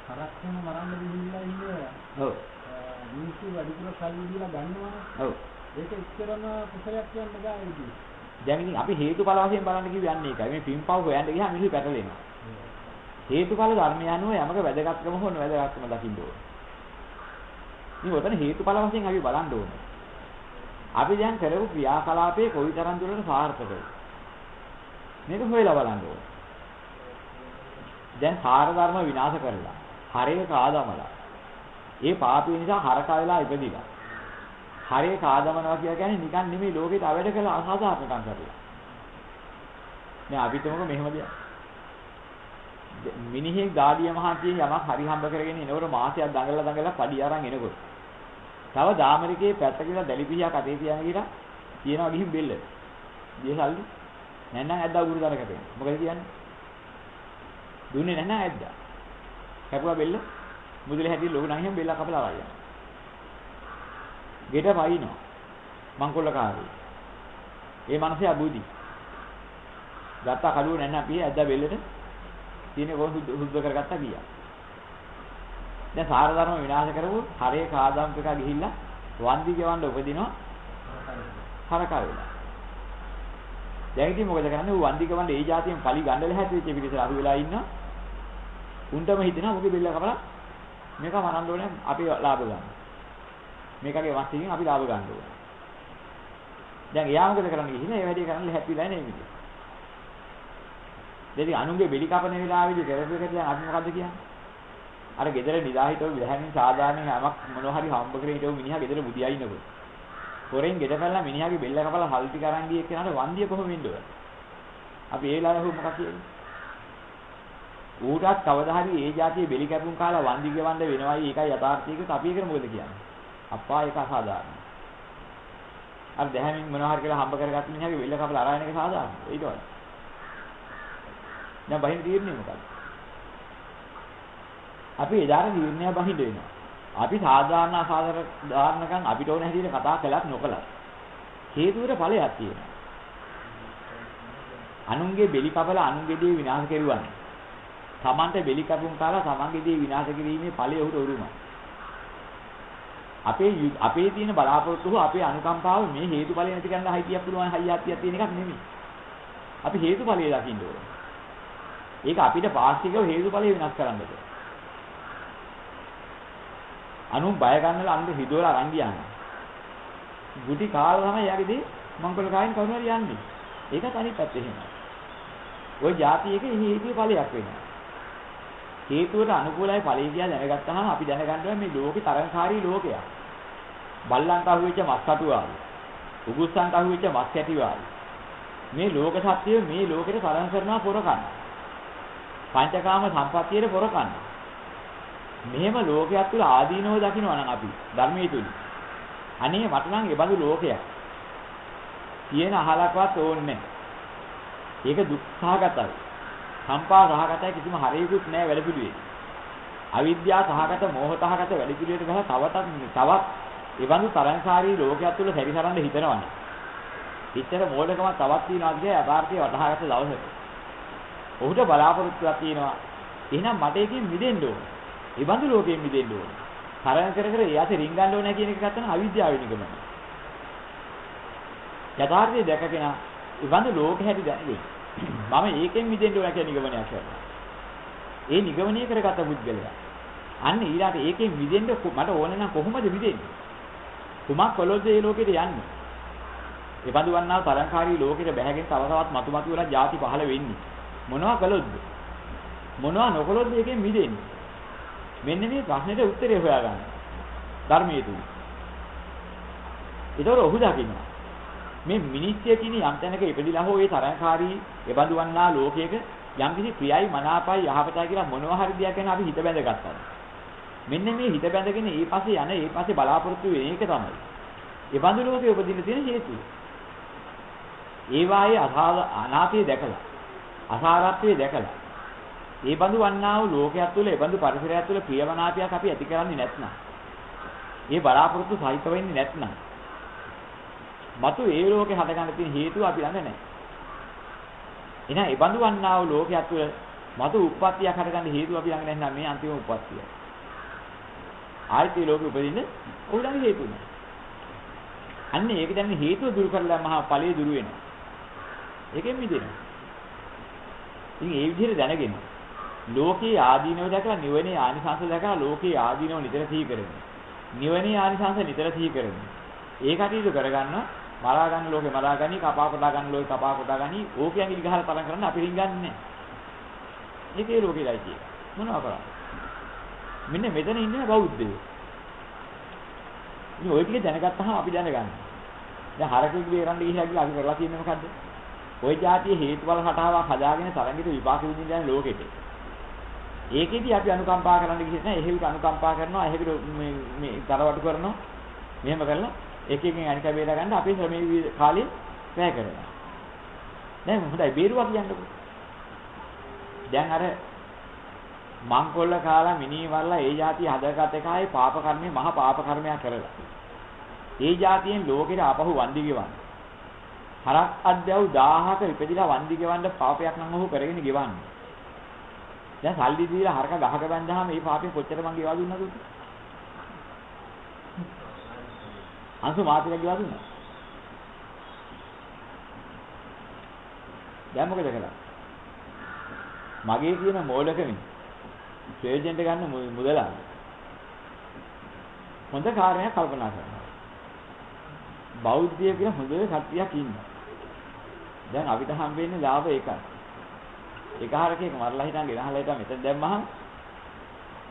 හරක්කම මරන්න ගිහිල්ලා ඉන්නේ. ඔව්. මිනිස්සු වැඩිපුර කල්ලි දීලා ගන්නවා. ඔව්. ඒක ඉස්සරම කුසලයක් කියන්න බෑ ඉතින්. දැන් ඉතින් අපි හේතුඵල වශයෙන් බලන්න කිව්ව යන්නේ ඒකයි. මේ පින්පව් හොයන්න ගියාම මිනිස්සු පැටලෙනවා. හේතුඵල ධර්මය අනුව යමක වැදගත්කම හෝ නොවැදගත්කම දකින්න ඕනේ. මේ උතන හේතුඵල වශයෙන් අපි බලන්න ඕනේ. අපි දැන් කරපු ක්‍රියාකලාපයේ කොයිතරම් දුරට සාර්ථකද? මේක හොයලා බලන්න ඕනේ. දැන් සාර ධර්ම විනාශ කරලා, හරේ කාදමලා. ඒ පාපේ නිසා හරකා වෙලා ඉපදිලා. හරේ කාදමනවා කියන්නේ නිකන් නෙමෙයි ලෝකෙට අවැඩ කළ අසාධාරණකම් කරලා. දැන් අපි තමක මෙහෙම දෙයක්. මිනිහෙක් ගාඩිය මහතියෙන් යමක් හරි හම්බ කරගෙන එනකොට මාසයක් දඟලලා පඩි අරන් එනකොට තව දාමරිකේ පැත්ත කියලා දැලිපියා කටේ තියන ගිහලා තියනවා ගිහින් බෙල්ල. දියසල්ලි නැත්නම් ඇද්දා උගුරු දර කැපෙන. මොකද කියන්නේ? දුන්නේ නැත්නම් ඇද්දා. කැපුවා බෙල්ල මුදලේ හැටි ලොකු නම් එහෙම බෙල්ල කපලා ආවා. ගෙට වයින්නවා. මංකොල්ලකාරී. ඒ මනසේ අබුදි. ගත්තා කඩුව නැත්නම් අපි ඇද්දා බෙල්ලට තියෙන කොහොම සුද්ධ කරගත්තා ගියා. දැන් සාර ධර්ම විනාශ කරවු හරේ කාදම් එක ගිහිල්ලා වන්දි ගෙවන්න උපදිනවා හරකා වෙලා. දැන් ඉතින් මොකද කරන්නේ? ඌ වන්දි ගෙවන්න ඒ જાතියෙන් පලි ගණ්ඩල හැදෙච්ච පිටිසර අහු වෙලා ඉන්නවා. උන්ටම හිතෙනවා මොකද බෙල්ල කපලා මේක මරන්න ඕනේ අපි ලාභ ගන්න. මේකගේ වස්තුකින් අපි ලාභ ගන්න ඕනේ. දැන් එයා මොකද කරන්නේ ගිහින් ඒ වැඩේ කරන්න හැපිලා නේ මේක. දෙවි අනුන්ගේ බෙලි කපන වෙලාවේදී කරපු එක දැන් අපි මොකද්ද කියන්නේ? අර ගෙදර නිදාහිටව විලහැමින් සාධාරණ යමක් මොනවා හරි හම්බ කරගෙන හිටව මිනිහා ගෙදර බුදියා ඉන්නකොට. පොරෙන් ගෙඩ පැනලා මිනිහාගේ බෙල්ල කපලා හල්ටි කරන් ගියේ කෙනාට වන්දිය කොහොම වෙන්න ඕන? අපි ඒ ලායහු මොකක් කියන්නේ? ඌටත් කවදා හරි ඒ જાතියේ බෙලි කැපුම් කාලා වන්දි ගෙවන්න වෙනවයි ඒකයි යථාර්ථයක අපි ඒකට මොකද කියන්නේ? අප්පා ඒක අසාධාරණයි. අර දැහැමින් මොනවා හරි කියලා හම්බ කරගත්ත මිනිහාගේ බෙල්ල කපලා අරගෙන එක සාධාරණයි. ඊට වඩා දැන් බහින් තීරණය මොකක්ද? අපි එදාට තීරණය බහින්න වෙනවා. අපි සාධාරණ අසාධාරණකම් අපිට ඕන හැටියට කතා කළත් නොකළත් හේතුවට ඵලයක් තියෙනවා. අනුන්ගේ බෙලි කපලා අනුන්ගේ දේ විනාශ කෙරුවානේ. තමන්ට බෙලි කපුම් කාලා තමන්ගේ දේ විනාශ කිරීමේ ඵලය උට උරුමයි. අපේ තියෙන බලාපොරොත්තු හෝ අපේ අනුකම්පාව මේ හේතුඵලය නැති කරන්න හයිතියක් පුළුවන් හයියත්තියක් තියෙන එකක් නෙමෙයි. අපි හේතුඵලය දකින්න ඕනේ. ඒක අපිට පාස්තිකව හේතුඵලය වෙනස් කරන්න බෑ. අනු බය ගන්නලා අන්න හිතවල අරන් ගියානේ. ගුටි කාලා තමයි යාගේදී මංගල කායින් කවුරු හරි යන්නේ. ඒකත් අනිත් පැත්තේ එහෙමයි. ওই જાතියක හේතුවේ ඵලයක් වෙනවා. හේතුවට අනුකූලයි ඵලය කියලා දැනගත්තාම අපි දැනගන්නවා මේ ලෝකේ තරංකාරී ලෝකයක්. බල්ලන්ට අහුවෙච්ච මස් කටු වාගේ. උගුස්සන්ට අහුවෙච්ච මස් කැටි වාගේ. මේ ලෝක සත්‍යය මේ ලෝකෙට තරං කරනවා පොරකන්න. පංචකාම සම්පත්තියේ පොරකන්න. මෙහෙම ලෝකයක් තුල ආදීනව දකින්නවා නම් අපි ධර්මයේ තුල. අනේ මට නම් ඒ බඳු ලෝකයක්. තියෙන අහලක්වත් ඕනේ. ඒක දුක් සහගතයි. සම්පා සහගතයි කිසිම හරයකුත් නැහැ වැඩපිළිවෙල. අවිද්‍යාව සහගත මෝහ සහගත වැඩපිළිවෙලට ගහලා තවත් ඒ බඳු තරංකාරී ලෝකයක් තුල සැරිසරන්න හිතනවනේ. පිටතර මෝඩකම තවත් තියනවා කියන්නේ යථාර්ථය වටහාගත්ත දවසට. ඔහුට බලාපොරොත්තුවක් තියෙනවා. එහෙනම් මට එකකින් මිදෙන්න ඕනේ. ඒ බඳු ලෝකයෙන් මිදෙන්න ඕනේ. තරං කර කර එයාට රින්ගන්න ඕනේ කියන එක ගත්තම අවිද්‍යාව නිගමන. යථාර්ථය දැකගෙන ඒ බඳු ලෝක හැටි දැනගෙන මම ඒකෙන් මිදෙන්න ඕන කියන නිගමනයක් කරනවා. ඒ නිගමනය කරගත පුද්ගලයා. අන්න ඊළාට ඒකෙන් මිදෙන්න මට ඕනේ නම් කොහොමද මිදෙන්නේ? කුමක් කළොත්ද මේ ලෝකෙට යන්නේ? ඒ බඳු වන්නා තරංකාරී ලෝකෙට බැහැගෙන තව තවත් මතු වෙලා ಜಾති පහළ වෙන්නේ. මොනවා කළොත්ද? මොනවා නොකළොත්ද ඒකෙන් මිදෙන්නේ? මෙන්න මේ ප්‍රශ්නෙට උත්තරය හොයාගන්න. ධර්මයේ තුල. ඒතකොට ඔහු දකිනවා. මේ මිනිස්ය කියන යම් තැනක ඉපදිලා හෝ ඒ තරංකාරී එබඳු වන්නා ලෝකයක යම් කිසි ක්‍රියයි මනාපයි යහපතයි කියලා මොනවා හරි දෙයක් ගැන අපි හිත බැඳගත්තා. මෙන්න මේ හිත බැඳගෙන ඒ පස්සේ යන ඒ පස්සේ බලාපොරොත්තු වෙන එක තමයි. එබඳු ලෝකයේ උපදින්න තියෙන හේතුව. ඒ වායේ අනාත්මය දැකලා අසාරත්වයේ දැකලා ඒ බඳු වන්නා වූ ලෝකයක් තුළ ඒ බඳු පරිසරයක් තුළ ප්‍රියමනාපයක් අපි ඇති කරන්නේ නැත්නම් ඒ බලාපොරොත්තු සහිත වෙන්නේ නැත්නම් මතු ඒ ලෝකේ හදගන්න තියෙන හේතුව අපි ළඟ නැහැ. එහෙනම් ඒ බඳු වන්නා වූ ලෝකයක් තුළ මතු උප්පත්තියක් හදගන්න හේතුව අපි ළඟ නැත්නම් මේ අන්තිම උප්පත්තිය. ආයතී ලෝකෙ උපදින්න උළඟ හේතුව නෑ. අන්න ඒක දැන් හේතුව දුරු කරලා මහා ඵලයේ දුරු වෙනවා. ඒකෙන් මිදෙනවා. ඉතින් ඒ විදිහට දැනගෙන ලෝකේ ආදීනව දැකලා නිවනේ ආනිසංස දැකලා ලෝකේ ආදීනව නිතර සිහි කරන්නේ. නිවනේ ආනිසංස නිතර සිහි කරන්නේ. ඒ කටයුතු කරගන්න මරා ගන්න ලෝකේ මරා ගනි, කපා කොටා ගන්න ලෝකේ කපා කොටා ගනි. ඕකේ ඇඟිලි ගහලා තරම් කරන්න අපි රින්ගන්නේ නැහැ. ඒකේ ලෝකෙයි තියෙන්නේ. මොනවා කරන්නේ? මෙන්න මෙතන ඉන්නේ බෞද්ධයෝ. ඉතින් ওই ටික දැනගත්තාම අපි දැනගන්නවා. දැන් හරකෙක් බේරන්න ගිහිල්ලා අපි කරලා තියෙන්නේ මොකද්ද? ওই જાතියේ හේතුඵල හටාවක් හදාගෙන තරංගිත විපාක විඳින්න යන ලෝකෙට. ඒකෙදි අපි අනුකම්පා කරන්න ගිහින් නැහැ. එහෙවිට අනුකම්පා කරනවා, එහෙවිට මේ තරවටු කරනවා. මෙහෙම කරලා එකකින් අනික බේර ගන්න අපේ ශ්‍රමයේ කාලේ වැය කරනවා. දැන් හොඳයි බේරුවා කියන්නකෝ. දැන් අර මංකොල්ල කාලා මිනී වරලා ඒ જાතිය හදගත් එකයි පාප කර්මයේ මහා පාප කර්මයක් කරලා. ඒ જાතියෙන් ලෝකෙට ආපහු වන්දි ගෙවන්න. හරක් අධ්‍යව 1000ක ඉපදිලා වන්දි ගෙවන්න පාපයක් නම් ඔහු කරගෙන ගෙවන්නේ. දැන් සල්ලි දීලා හරක ගහක බැඳහම මේ පාපේ කොච්චර මං ගෙවා දුන්නද උට? අංශු මාත්‍රික ගෙවා දුන්නා. දැන් මොකද කරන්නේ? මගේ කියන මෝලකමින් ප්‍රයෝජනට ගන්න මුදලා හොඳ කාර්යයක් කල්පනා කරනවා. බෞද්ධය කියන හොඳ කට්ටියක් ඉන්නවා. දැන් අපිට හම්බෙන්නේ ලාභ එකයි. එක හරකේක මරලා හිටන් ගෙනහලා හිටන් මෙතන දැම්මහම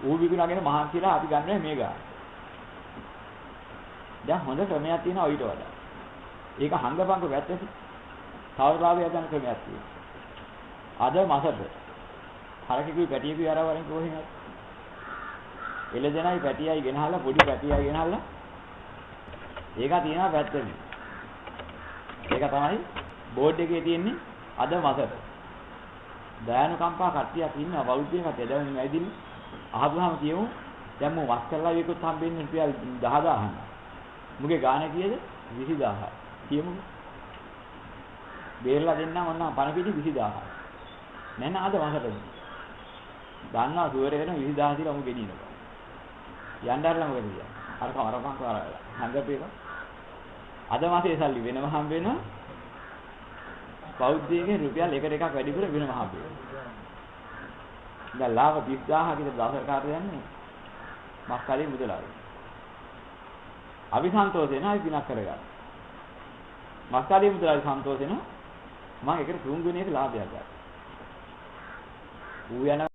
ඌ විකුණගෙන මහන්සිලා අපි ගන්නවා මේ ගාන. දැන් හොඳ ක්‍රමයක් තියෙනවා ඊට වඩා. ඒක හංගපංග වැත්තේ තවලාභය ගන්න ක්‍රමයක් තියෙනවා. අද මාසෙට හරකෙකුයි පැටියෙකුයි අර වරින් කොහෙන් හරි එළදෙනයි පැටියයි ගෙනහලා පොඩි පැටියයි ගෙනහලා ඒක තියෙනවා පැත්තෙන්. ඒක තමයි බෝඩ් එකේ තියෙන්නේ අද මාසෙට. දයානුකම්පා කට්ටියක් ඉන්නවා බෞද්ධ කට්ටිය. දැන් මේ ඇවිදින් අහපුවාම කියමු දැන් මම වස් කරලා විකුත් හම්බෙන්නේ රුපියල් 10000ක්. මුගේ ගාණ කීයද? 20000ක්. කියමු. බේරලා දෙන්නම් ඔන්න පණ පිටි 20000ක්. නැන්න අද මාසෙට. දන්නවා සුවරේ වෙන 20000 කියලා මම ගෙනියනවා. යන්නදරලා මොකද කියන්නේ? අර කරපන් කරලා. හංගපේක. අද මාසේ සල්ලි වෙනම හම්බ වෙනවා. බෞද්ධයේ රුපියල් 1 එකක් වැඩිපුර වෙනම හම්බ වෙනවා. දැන් ලාභ 30000 කියලා දවසකට කාට යන්නේ? මක්කලේ මුදලාවේ. අපි සන්තෝෂ වෙනවා අපි පිනක් කරගන්න. මක්කලේ මුදලාවේ සන්තෝෂ වෙනවා මම ඒකට තුන් ගුණයක ලාභයක් ගන්නවා. ඌ යන